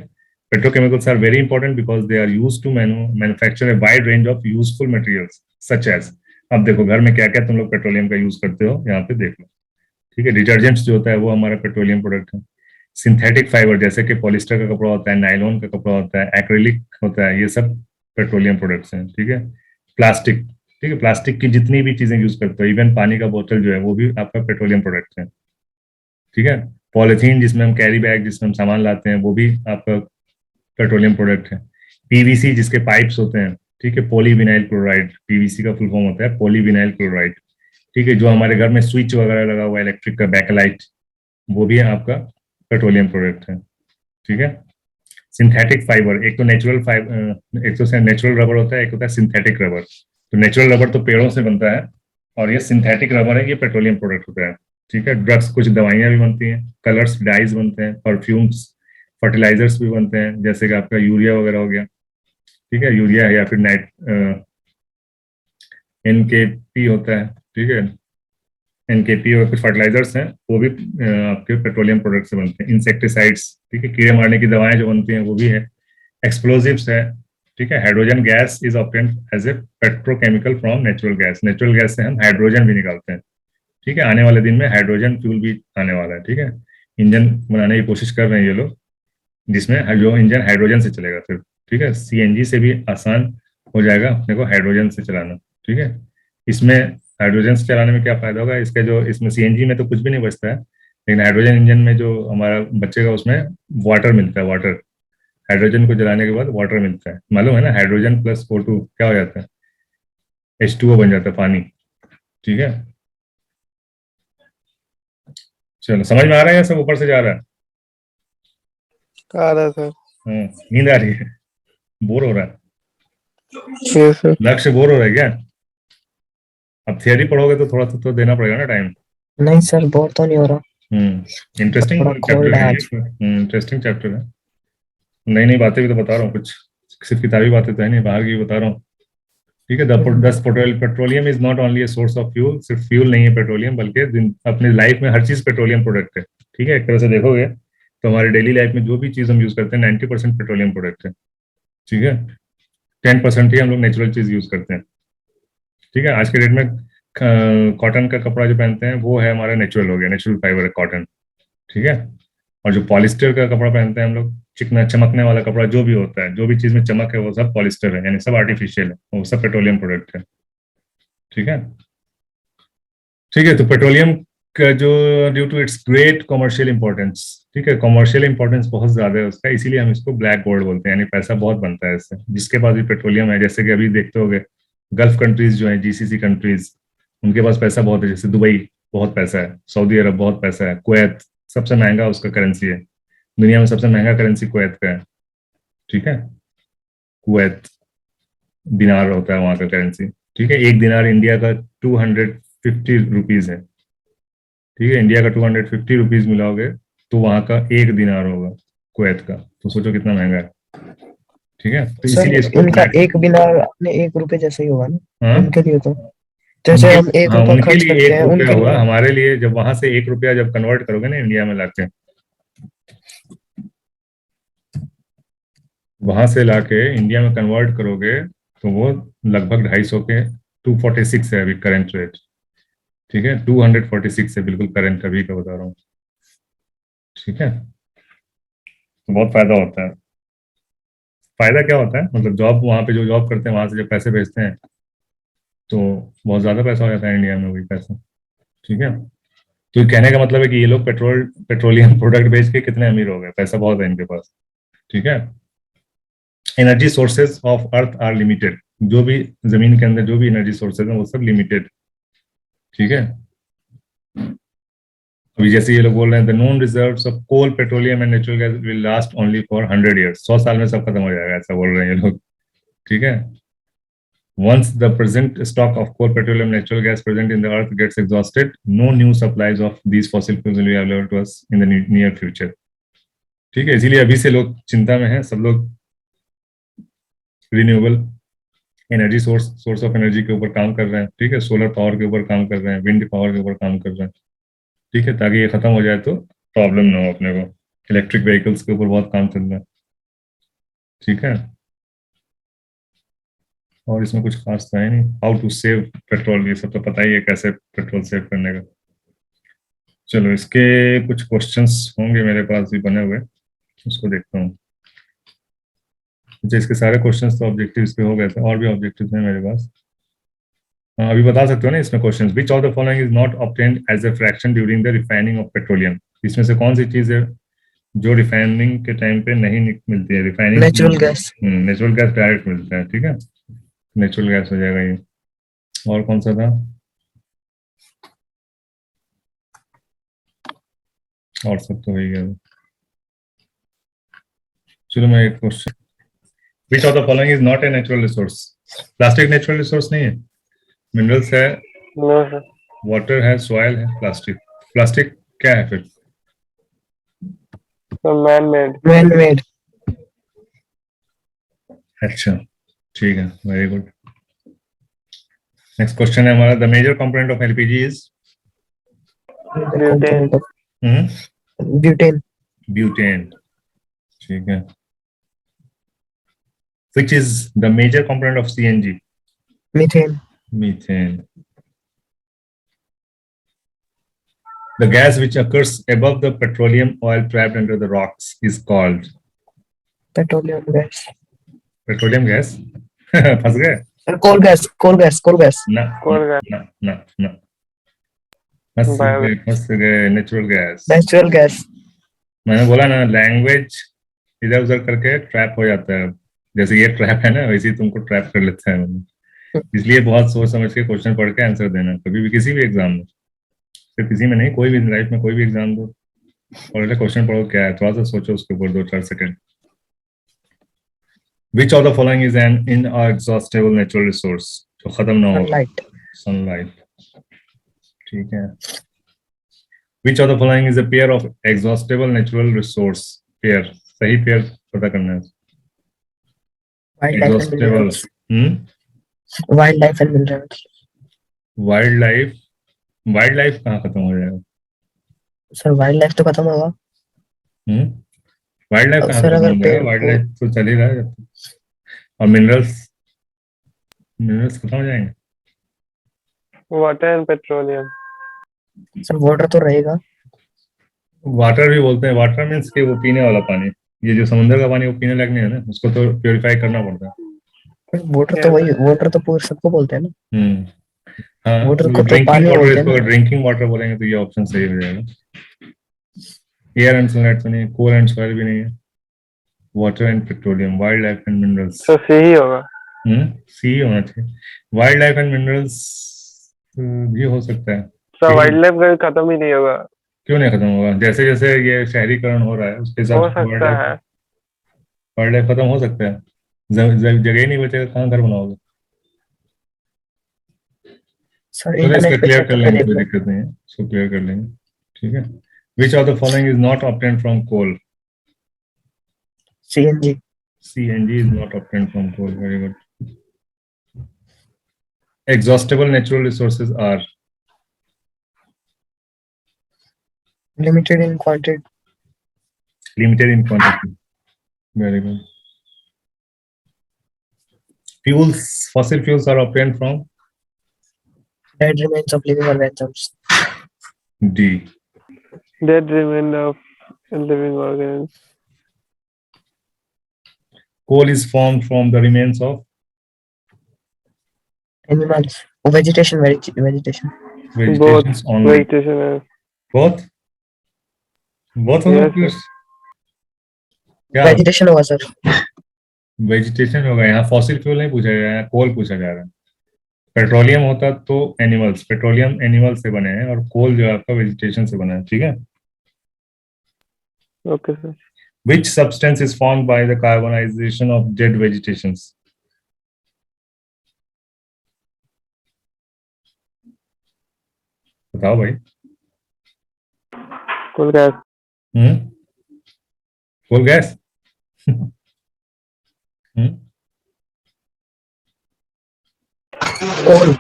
petrochemicals are very important because they are used to manufacture a wide range of useful materials such as. अब देखो घर में क्या क्या तुम लोग पेट्रोलियम का यूज करते हो, यहाँ पे देख लो। ठीक है, डिटर्जेंट्स जो होता है वो हमारा पेट्रोलियम प्रोडक्ट है। सिंथेटिक फाइबर जैसे कि पॉलिस्टर का कपड़ा होता है, नायलॉन का कपड़ा होता है, एक्रिलिक होता है, ये सब पेट्रोलियम प्रोडक्ट्स हैं, ठीक है। प्लास्टिक, ठीक है, प्लास्टिक की जितनी भी चीजें यूज करते हो, इवन पानी का बोतल जो है वो भी आपका पेट्रोलियम प्रोडक्ट है, ठीक है। पॉलिथीन जिसमें हम कैरी बैग जिसमें हम सामान लाते हैं वो भी आपका पेट्रोलियम प्रोडक्ट है। पीवीसी जिसके पाइप्स होते हैं, ठीक है, पॉलीविनाइल क्लोराइड, पीवीसी का फुल फॉर्म होता है पॉलीविनाइल क्लोराइड, ठीक है। जो हमारे घर में स्विच वगैरह लगा हुआ है इलेक्ट्रिक का, बैकलाइट, वो भी आपका पेट्रोलियम प्रोडक्ट है, ठीक है। सिंथेटिक फाइबर, एक तो नेचुरल फाइबर, एक तो नेचुरल रबर होता है, एक होता है सिंथेटिक रबर। तो नेचुरल रबर तो पेड़ों से बनता है, और ये सिंथेटिक रबर है, ये पेट्रोलियम प्रोडक्ट होता है, ठीक है। ड्रग्स, कुछ दवाइयां भी बनती हैं, कलर्स, डाइज बनते हैं, परफ्यूम्स, फर्टिलाइजर्स भी बनते हैं, जैसे कि आपका यूरिया वगैरह हो गया, ठीक है, यूरिया है, या फिर नाइट एनकेपी होता है, ठीक है, एनकेपी और कुछ फर्टिलाइजर्स हैं, वो भी आपके पेट्रोलियम प्रोडक्ट से बनते हैं। इंसेक्टिसाइड्स, ठीक है, कीड़े मारने की दवाएं जो बनती हैं वो भी है। एक्सप्लोजिव्स है, ठीक है। Hydrogen gas is obtained as a petrochemical from natural gas, natural gas से हम हाइड्रोजन भी निकालते हैं, ठीक है। आने वाले दिन में हाइड्रोजन फ्यूल भी आने वाला है, ठीक है। इंजन बनाने की कोशिश कर रहे हैं ये लोग, जिसमें जो इंजन हाइड्रोजन से चलेगा फिर, ठीक है। सीएनजी से भी आसान हो जाएगा अपने को हाइड्रोजन से चलाना, ठीक है। इसमें हाइड्रोजन से चलाने में क्या फायदा होगा, इसका जो इसमें सीएनजी में तो कुछ भी नहीं बचता है, लेकिन हाइड्रोजन इंजन में जो हमारा बचेगा उसमें वाटर मिलता है, वाटर, हाइड्रोजन को जलाने के बाद वाटर मिलता है, मालूम है ना, हाइड्रोजन प्लस O2 क्या हो जाता है, H2O बन जाता है, पानी, ठीक है। चलो, समझ में आ रहा है या सब ऊपर से जा रहा है? आ रहा था। नींद आ रही है, बोर हो रहा है, ये सर। लक्ष्य बोर हो रहा है क्या? अब थियरी पढ़ोगे तो थोड़ा सा तो देना पड़ेगा ना टाइम। नहीं सर, बोर तो नहीं हो रहा, इंटरेस्टिंग थोड़ा चैप्टर कोल्ड है है आज। ये, इंटरेस्टिंग चैप्टर है। नई नई बातें भी तो बता रहा हूँ कुछ, सिर्फ किताबी बातें तो है नहीं, बाहर की भी बता रहा हूँ, ठीक है। दस petroleum is not only a source of fuel, सिर्फ फ्यूल नहीं है पेट्रोलियम, बल्कि अपनी लाइफ में हर चीज पेट्रोलियम प्रोडक्ट है, ठीक है। एक तरह से देखोगे तो हमारी डेली लाइफ में जो भी चीज हम यूज करते हैं 90% पेट्रोलियम प्रोडक्ट है, ठीक है। 10% ही हम लोग नेचुरल चीज यूज करते हैं, ठीक है। आज के डेट में कॉटन का कपड़ा जो पहनते हैं वो है हमारा नेचुरल हो गया, नेचुरल फाइबर है कॉटन, ठीक है। और जो पॉलिस्टर का कपड़ा पहनते हैं हम लोग, चिकना चमकने वाला कपड़ा जो भी होता है, जो भी चीज में चमक है वो सब पॉलिस्टर है, यानी सब आर्टिफिशियल है, वो सब पेट्रोलियम प्रोडक्ट है, ठीक है। ठीक है, तो पेट्रोलियम का जो, due to its great commercial importance, ठीक है, कमर्शियल इंपॉर्टेंस बहुत ज्यादा है उसका, इसीलिए हम इसको ब्लैक गोल्ड बोलते हैं, यानी पैसा बहुत बनता है इससे, जिसके पास भी पेट्रोलियम है। जैसे कि अभी देखते होंगे गल्फ कंट्रीज जो है, जीसीसी कंट्रीज, उनके पास पैसा बहुत है, जैसे दुबई बहुत पैसा है, सऊदी अरब बहुत पैसा है, कुवैत सबसे महंगा उसका करेंसी है, दुनिया में सबसे महंगा करेंसी कुवैत का है, ठीक है। कुवैत दिनार होता है वहां का करेंसी, ठीक है। एक दिनार इंडिया का 250 रुपीज है, ठीक है। इंडिया का 250 रुपीज मिलाओगे तो वहां का एक दिनार होगा कुवैत का, तो सोचो कितना महंगा है, ठीक है। तो सर इसीलिए इसको उनका ब्लैक, एक बिना अपने 1 रुपए जैसे ही होगा ना हाँ, उनके लिए तो, जैसे उनके, हम एक हाँ, रुपया उनके खर्च लिए करते एक हैं रुपया उनके हुआ, लिए। हमारे लिए जब वहां से 1 रुपया जब कन्वर्ट करोगे ना इंडिया में लाके, वहां से लाके इंडिया में कन्वर्ट करोगे तो वो लगभग 250 के, 246 है अभी करंट रेट, ठीक है, 246 है बिल्कुल करंट अभी का बता रहा हूँ, ठीक है। तो बहुत फायदा होता है। फायदा क्या होता है, मतलब जॉब, वहां पे जो जॉब करते हैं वहां से जब पैसे भेजते हैं तो बहुत ज्यादा पैसा हो जाता है इंडिया में, वही पैसा, ठीक है। तो कहने का मतलब है कि ये लोग पेट्रोलियम प्रोडक्ट बेच के कितने अमीर हो गए, पैसा बहुत है इनके पास, ठीक है। Energy sources of earth are limited, जो भी जमीन के अंदर जो भी एनर्जी सोर्सेज हैं वो सब लिमिटेड, ठीक है। अभी जैसे ये लोग बोल रहे हैं the known reserves of coal, petroleum and natural gas will last only for 100 years, 100 साल में सब खत्म हो जाएगा, ऐसा बोल रहे हैं ये लोग, ठीक है। Once the present stock of coal, petroleum, natural gas present in the earth gets exhausted, no new supplies of these fossil fuels will be available to us in the near future, ठीक है। इसीलिए अभी से लोग चिंता में हैं, सब लोग renewable energy source of energy के ऊपर काम कर रहे हैं, ठीक है, सोलर पावर के ऊपर काम कर रहे हैं, विंड पावर के ऊपर काम कर रहे हैं, ठीक है, ताकि ये खत्म हो जाए तो प्रॉब्लम ना हो अपने को। इलेक्ट्रिक व्हीकल्स के ऊपर बहुत काम चल रहा है, ठीक है। और इसमें कुछ खास तो है नहीं, हाउ टू सेव पेट्रोल, ये सब तो पता ही है कैसे पेट्रोल सेव करने का। चलो, इसके कुछ क्वेश्चंस होंगे मेरे पास भी बने हुए, उसको देखता हूँ। अच्छा, इसके सारे क्वेश्चंस तो ऑब्जेक्टिव्स पे हो गए थे, और भी ऑब्जेक्टिव्स हैं मेरे पास। हाँ, अभी बता सकते हो ना इसमें questions. Which of the following is not obtained as a fraction during the refining of petroleum? इसमें से कौन सी चीज है जो रिफाइनिंग के टाइम पे नहीं मिलती है? Refining natural gas. Natural gas direct मिलता है, ठीक है, नेचुरल गैस हो जाएगा ये। और कौन सा था? और सब तो हो ही गया। चलो मैं एक question, which of the following is not a natural resource? Plastic natural resource नहीं है, मिनरल्स है, नो सर। वाटर है, सॉइल है, प्लास्टिक। प्लास्टिक क्या है फिर? Man made. Man made. अच्छा, ठीक है, वेरी गुड। नेक्स्ट क्वेश्चन है हमारा, the major component of LPG is? Component of butane. Butane, ठीक है। Which is the major component of CNG? Methane. Methane. The gas which occurs above the petroleum oil trapped under the rocks is called? Petroleum gas. Petroleum gas? फंस गए? Coal gas, coal gas, coal gas. ना कोल गैस। ना ना ना, फंस बायो। गए, फंस गए। Natural gas. Natural gas. मैंने बोला ना, लैंग्वेज इधर उधर करके ट्रैप हो जाता है। जैसे ये ट्रैप है ना, वैसे ही तुमको ट्रैप कर लेता है। इसलिए बहुत सोच समझ के क्वेश्चन पढ़ के आंसर देना, कभी भी किसी भी एग्जाम में, सिर्फ किसी में नहीं, कोई भी लाइफ में कोई भी एग्जाम दो, और क्वेश्चन पढ़ो क्या है, थोड़ा सा सोचो उसके ऊपर 2-4 second. Which of the following is an inexhaustible natural resource? जो खत्म ना हो। सनलाइट। सनलाइट, ठीक है। Which of the following is a pair of exhaustible natural resource? Pair, सही पेयर पता करना है। Wild life and exhaustible. Minerals. Wild life and minerals. Wild life, wild life कहाँ खत्म हो जाएगा? सर वाइल्ड लाइफ तो खत्म होगा। वाइल्ड लाइफ कहाँ सर खत्म अगर हो जाएगा? पेड़ वाइल्ड को, लाइफ तो चल ही रहा है जब तक। और मिनरल्स, मिनरल्स खत्म हो जाएंगे। Water and petroleum. Sir water तो रहेगा। वाटर भी बोलते हैं, वाटर मीन्स कि वो पीने वाला पानी। ये जो समुद्र का पानी वो पीने लायक नहीं है ना, उसको तो प्योरीफाई करना पड़ता है। वाटर तो यस वही, सर। वाटर तो पूरे सबको बोलते हैं ना। हाँ, वाटर को तो ड्रिंकिंग पानी वाटर, बोलते हैं इसको ना। ड्रिंकिंग वाटर बोलेंगे तो ये ऑप्शन सही हो जाएगा। एयर एंड सनलाइट तो नहीं, कोल एंड सॉइल भी नहीं है। Water and petroleum, wild life and minerals. तो सी ही होगा। सी होना चाहिए। वाइल्ड लाइफ एंड मिनरल्स भी हो सकता है। सर ठीक है, वाइल्ड लाइफ कभी खत्म ही नहीं होगा। क्यों नहीं खत्म होगा? जैसे जैसे ये शहरीकरण हो रहा है उसके हिसाब हो से सकता है। वाइल्ड लाइफ खत्म हो सकता है। जगह ही नहीं बचेगा, कहाँ घर बनाओगे? सर चलो इसका इंटरनेट पे क्लियर चेक कर करके लेंगे, देख कोई लो। दिक्कत नहीं है, इसको क्लियर कर लेंगे, ठीक है। Which of the following is not obtained from coal? CNG. CNG is not obtained from coal. Very good. Exhaustible natural resources are? Limited in quantity. Limited in quantity. Very good. Fuels, fossil fuels are obtained from? Dead remains of living organisms. D. Dead remain of living organism. Coal is formed from the remains of? Animals. Vegetation, vegetation. Both Vegetations only. Vegetation है। Both? Both हो Yes, सकते हैं? sir. क्या वेजिटेशन होगा सर। वेजिटेशन होगा? यहाँ फॉसिल फ्यूल नहीं पूछा गया, यहाँ कोल पूछा जा रहा है। पेट्रोलियम होता तो एनिमल्स, पेट्रोलियम एनिमल से बने हैं, और कोल जो है आपका वेजिटेशन से बना है, ठीक है। Okay sir. Which substance is formed by the carbonization of dead vegetations? बताओ भाई। कोल गैस। Coal gas? कोल।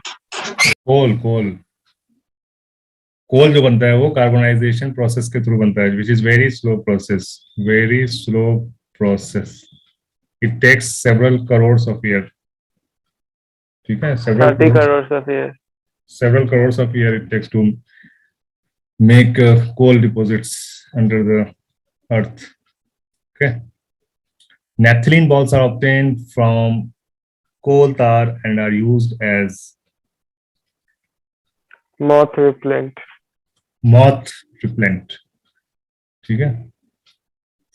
कोल, कोल, कोल जो बनता है वो कार्बोनाइजेशन प्रोसेस के थ्रू बनता है, which is very slow process, very slow process. It takes several crores of year, ठीक है, 30 crore of year. several crores of year it takes to make coal deposits under the earth. Okay. Naphthalene balls are obtained from coal tar and are used as moth repellent. moth repellent. ठीक है,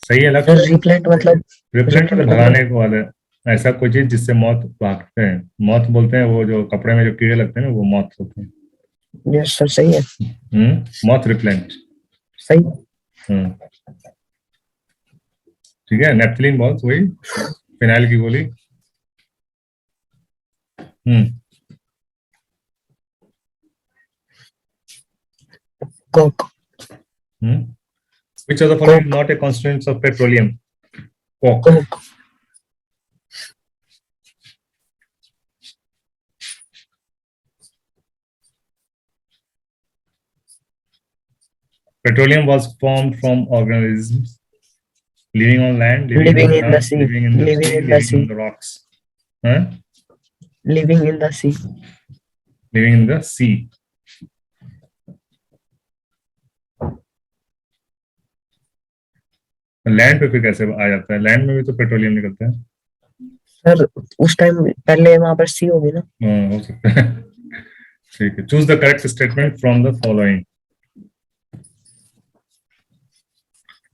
सही है सर लक्ष्य। रिप्लेंट मतलब रिपेलेंट मतलब भगाने को वाला, ऐसा कोई चीज जिससे मौत भागते हैं। मौत बोलते हैं वो जो कपड़े में जो कीड़े लगते हैं ना, वो मौत होते हैं। यस सर सही है मौत रिपेलेंट। सही। ठीक है, नेप्थलीन बॉल्स वही फिनाइल की गोली। Coke Which of the following is not a constituent of petroleum? Coke. Coke Petroleum was formed from organisms living on land, Living in the earth, sea. living in the Living sea, in the living sea. on the rocks. Huh? Living in the sea. Living in the sea. Land पे फिर कैसे आ जाता है? लैंड में भी तो पेट्रोलियम निकलता है। सर उस टाइम पहले वहां पर सी होगी ना। हो सकता है। ठीक है, choose the correct statement from the following.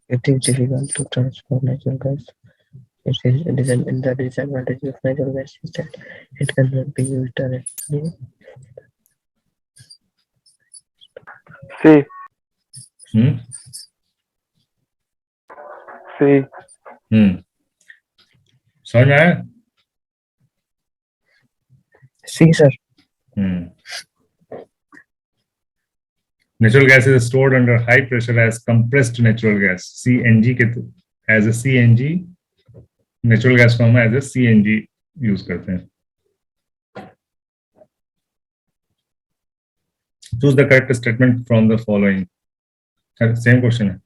It is difficult to transform natural gas. It is the disadvantage of natural gas is that it cannot be used directly. C. C. समझ में आया? सी sir. Natural gas is stored under high pressure as compressed natural gas, CNG के as a CNG, natural gas को हम as a CNG यूज करते हैं। Choose the correct statement from the following. Same question है।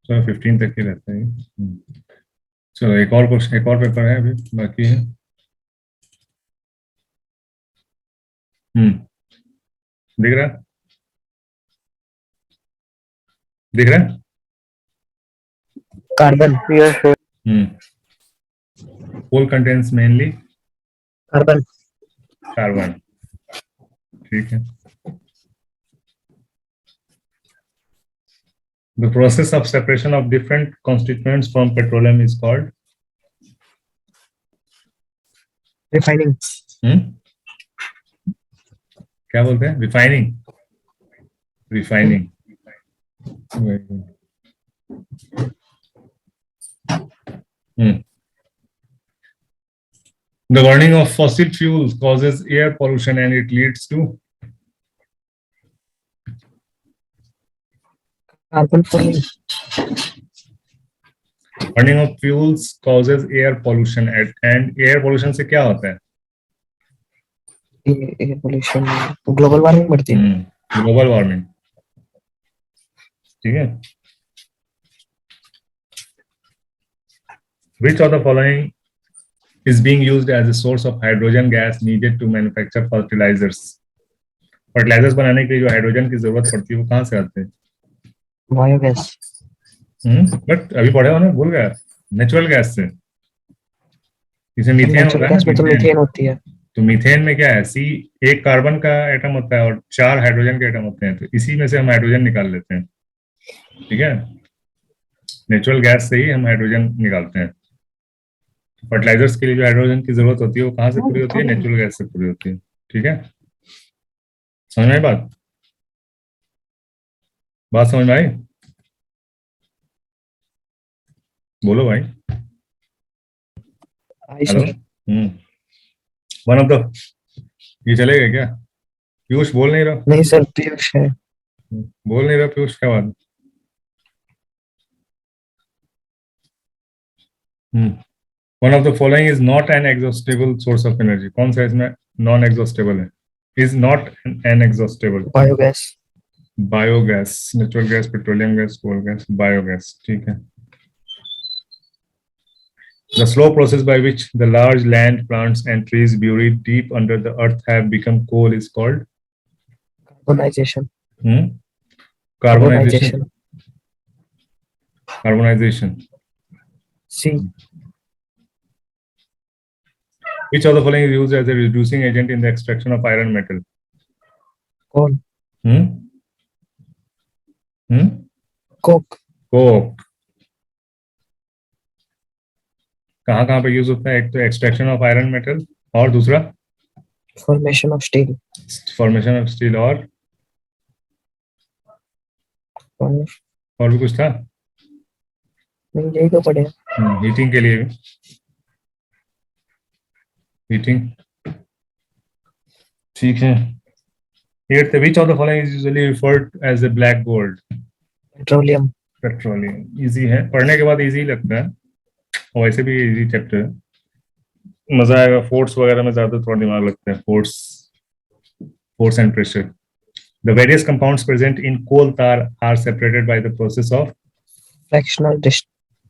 चलो 15 तक ही रहता है। चलो एक और क्वेश्चन, एक और पेपर है अभी बाकी है। दिख रहा है? दिख रहा है? Carbon. Yes, sir. Coal contains mainly carbon. Carbon. ठीक है। The process of separation of different constituents from petroleum is called refining. क्या बोलते हैं? Refining. Refining. Very good. The burning of fossil fuels causes air pollution and it leads to carbon forming. burning of fuels causes air pollution and air pollution से क्या होता है? एयर पोल्यूशन ग्लोबल वार्मिंग बढ़ती है। Global warming. ठीक है। Which of the following is being used as a source of hydrogen gas needed to manufacture fertilizers? Fertilizers बनाने के लिए जो हाइड्रोजन की जरूरत पड़ती है वो कहाँ से आते हैं? बायोगैस। बट अभी पढ़े हो ना, भूल गया? नेचुरल गैस से। इसे मीथेन होता नेचुरल है गैस में तो ना, मीथेन होती है। तो मीथेन में क्या है? सी एक कार्बन का एटम होता है और 4 हाइड्रोजन के एटम होते हैं, तो इसी में से हम हाइड्रोजन निकाल लेते हैं। ठीक है, नेचुरल गैस से ही हम हाइड्रोजन निकालते हैं। फर्टिलाइजर्स के लिए जो हाइड्रोजन की जरूरत होती है वो कहाँ से पूरी होती है? नेचुरल गैस से पूरी होती है। ठीक है, समझ में आई बात? बात समझ में आई? बोलो भाई। हेलो। वन ऑफ द ये चलेगा क्या? पीयूष बोल नहीं रहा। नहीं सर पीयूष है। बोल नहीं रहा पीयूष, क्या बात? One of the following is not an exhaustible source of energy. कौन सा इसमें नॉन एग्जॉस्टेबल है? Is not an exhaustible. Biogas. Biogas, natural gas, petroleum gas, coal gas, biogas. ठीक है। The slow process by which the large land, plants and trees buried deep under the earth have become coal is called carbonisation. carbonization. Carbonization. C. Which of the following is used as a reducing agent in the extraction of iron metal? कौन? Hmm? Hmm? Coke. Coke. कहाँ कहाँ पे यूज होता है? एक तो एक्सट्रैक्शन ऑफ आयरन मेटल और दूसरा Formation of steel. Formation of steel और भी कुछ था यही तो पढ़े. हीटिंग के लिए भी हीटिंग. ठीक है. Eighth, which of the following is usually referred as a black gold? Petroleum. Petroleum. Easy है, पढ़ने के बाद इजी लगता है, और वैसे भी इजी चैप्टर है, मजा आएगा. फोर्स वगैरह में ज्यादा थोड़ा दिमाग लगता है. Force and pressure. The various compounds present in coal tar are separated by the process of Fractional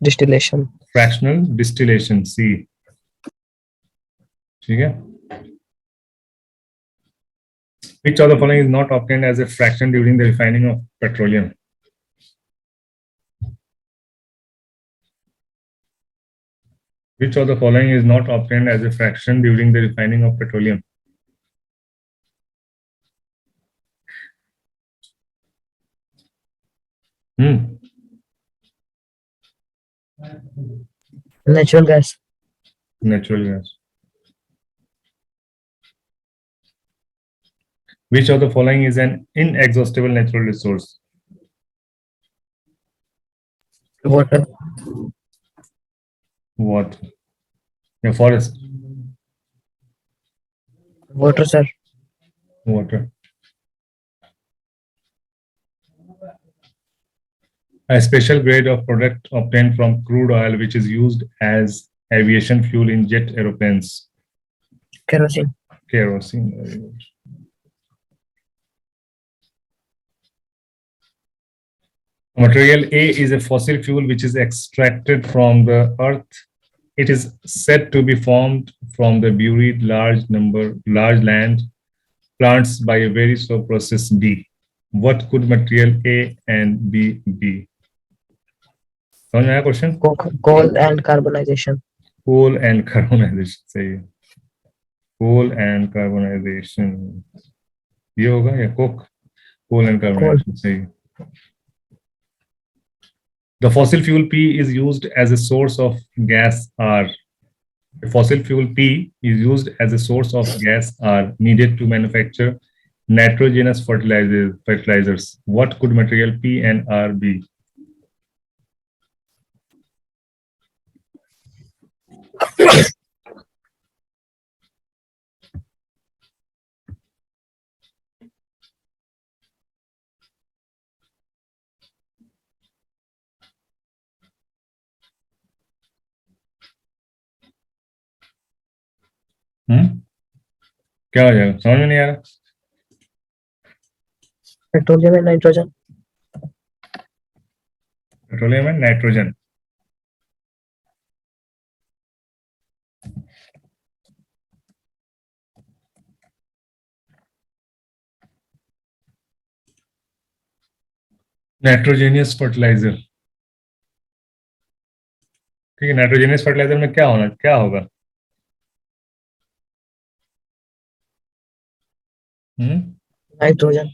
distillation. fractional distillation. C. ठीक है. Which of the following is not obtained as a fraction during the refining of petroleum? Which of the following is not obtained as a fraction during the refining of petroleum? Natural gas. Natural gas. Which of the following is an inexhaustible natural resource? Water. What? A forest. Water, sir. Water. A special grade of product obtained from crude oil which is used as aviation fuel in jet aeroplanes. Kerosene. Kerosene. Very good. Material A is a fossil fuel which is extracted from the earth. It is said to be formed from the buried large land plants by a very slow process B. What could material A and B be? समझ में आया question? Coal and carbonization. Coal and carbonization. सही है. Coal and carbonization. ये होगा या coke? Coal and carbonization. सही है. The fossil fuel P is used as a source of gas R. The fossil fuel P is used as a source of gas R needed to manufacture nitrogenous fertilizers. What could material P and R be? क्या हो जाएगा? समझ में नहीं आ रहा. Petroleum and nitrogen. Petroleum and nitrogen. Nitrogenous fertiliser. ठीक है. नाइट्रोजेनियस फर्टिलाइजर में क्या होगा? Nitrogen.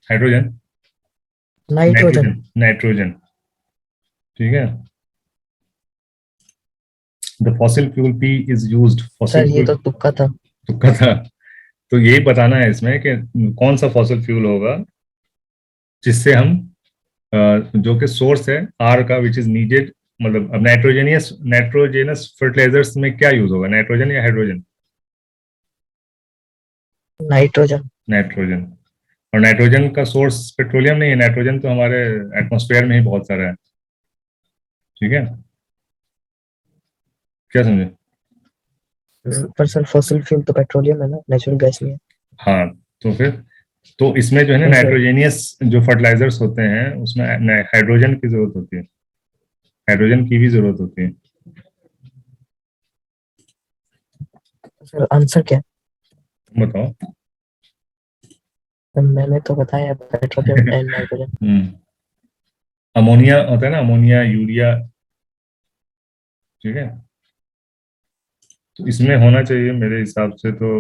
हाइड्रोजन. नाइट्रोजन. ठीक है. The fossil fuel P is used. Sir ये तो तुक्का था. तो यही बताना है इसमें कि कौन सा फॉसिल फ्यूल होगा जिससे हम जो कि सोर्स है आर का विच इज नीडेड. मतलब अब नाइट्रोजेनस फर्टिलाइजर्स में क्या यूज होगा? नाइट्रोजन या हाइड्रोजन? नाइट्रोजन. और नाइट्रोजन का सोर्स पेट्रोलियम नहीं है. नाइट्रोजन तो हमारे एटमॉस्फेयर में ही बहुत सारा है. ठीक है. क्या समझे? पर सर फॉसिल फ्यूल तो पेट्रोलियम है ना, नेचुरल गैस नहीं है. हाँ, तो इसमें जो है ना नाइट्रोजेनियस जो फर्टिलाइजर्स होते हैं उसमें हाइड्रोजन की जरूरत होती है. हाइड्रोजन की भी जरूरत होती है. सर आंसर क्या है? बताओ. मैंने तो बताया पेट्रोलियम एंड नाइट्रोजन. अमोनिया होता है ना, अमोनिया, यूरिया, ठीक है। तो इसमें होना चाहिए मेरे हिसाब से तो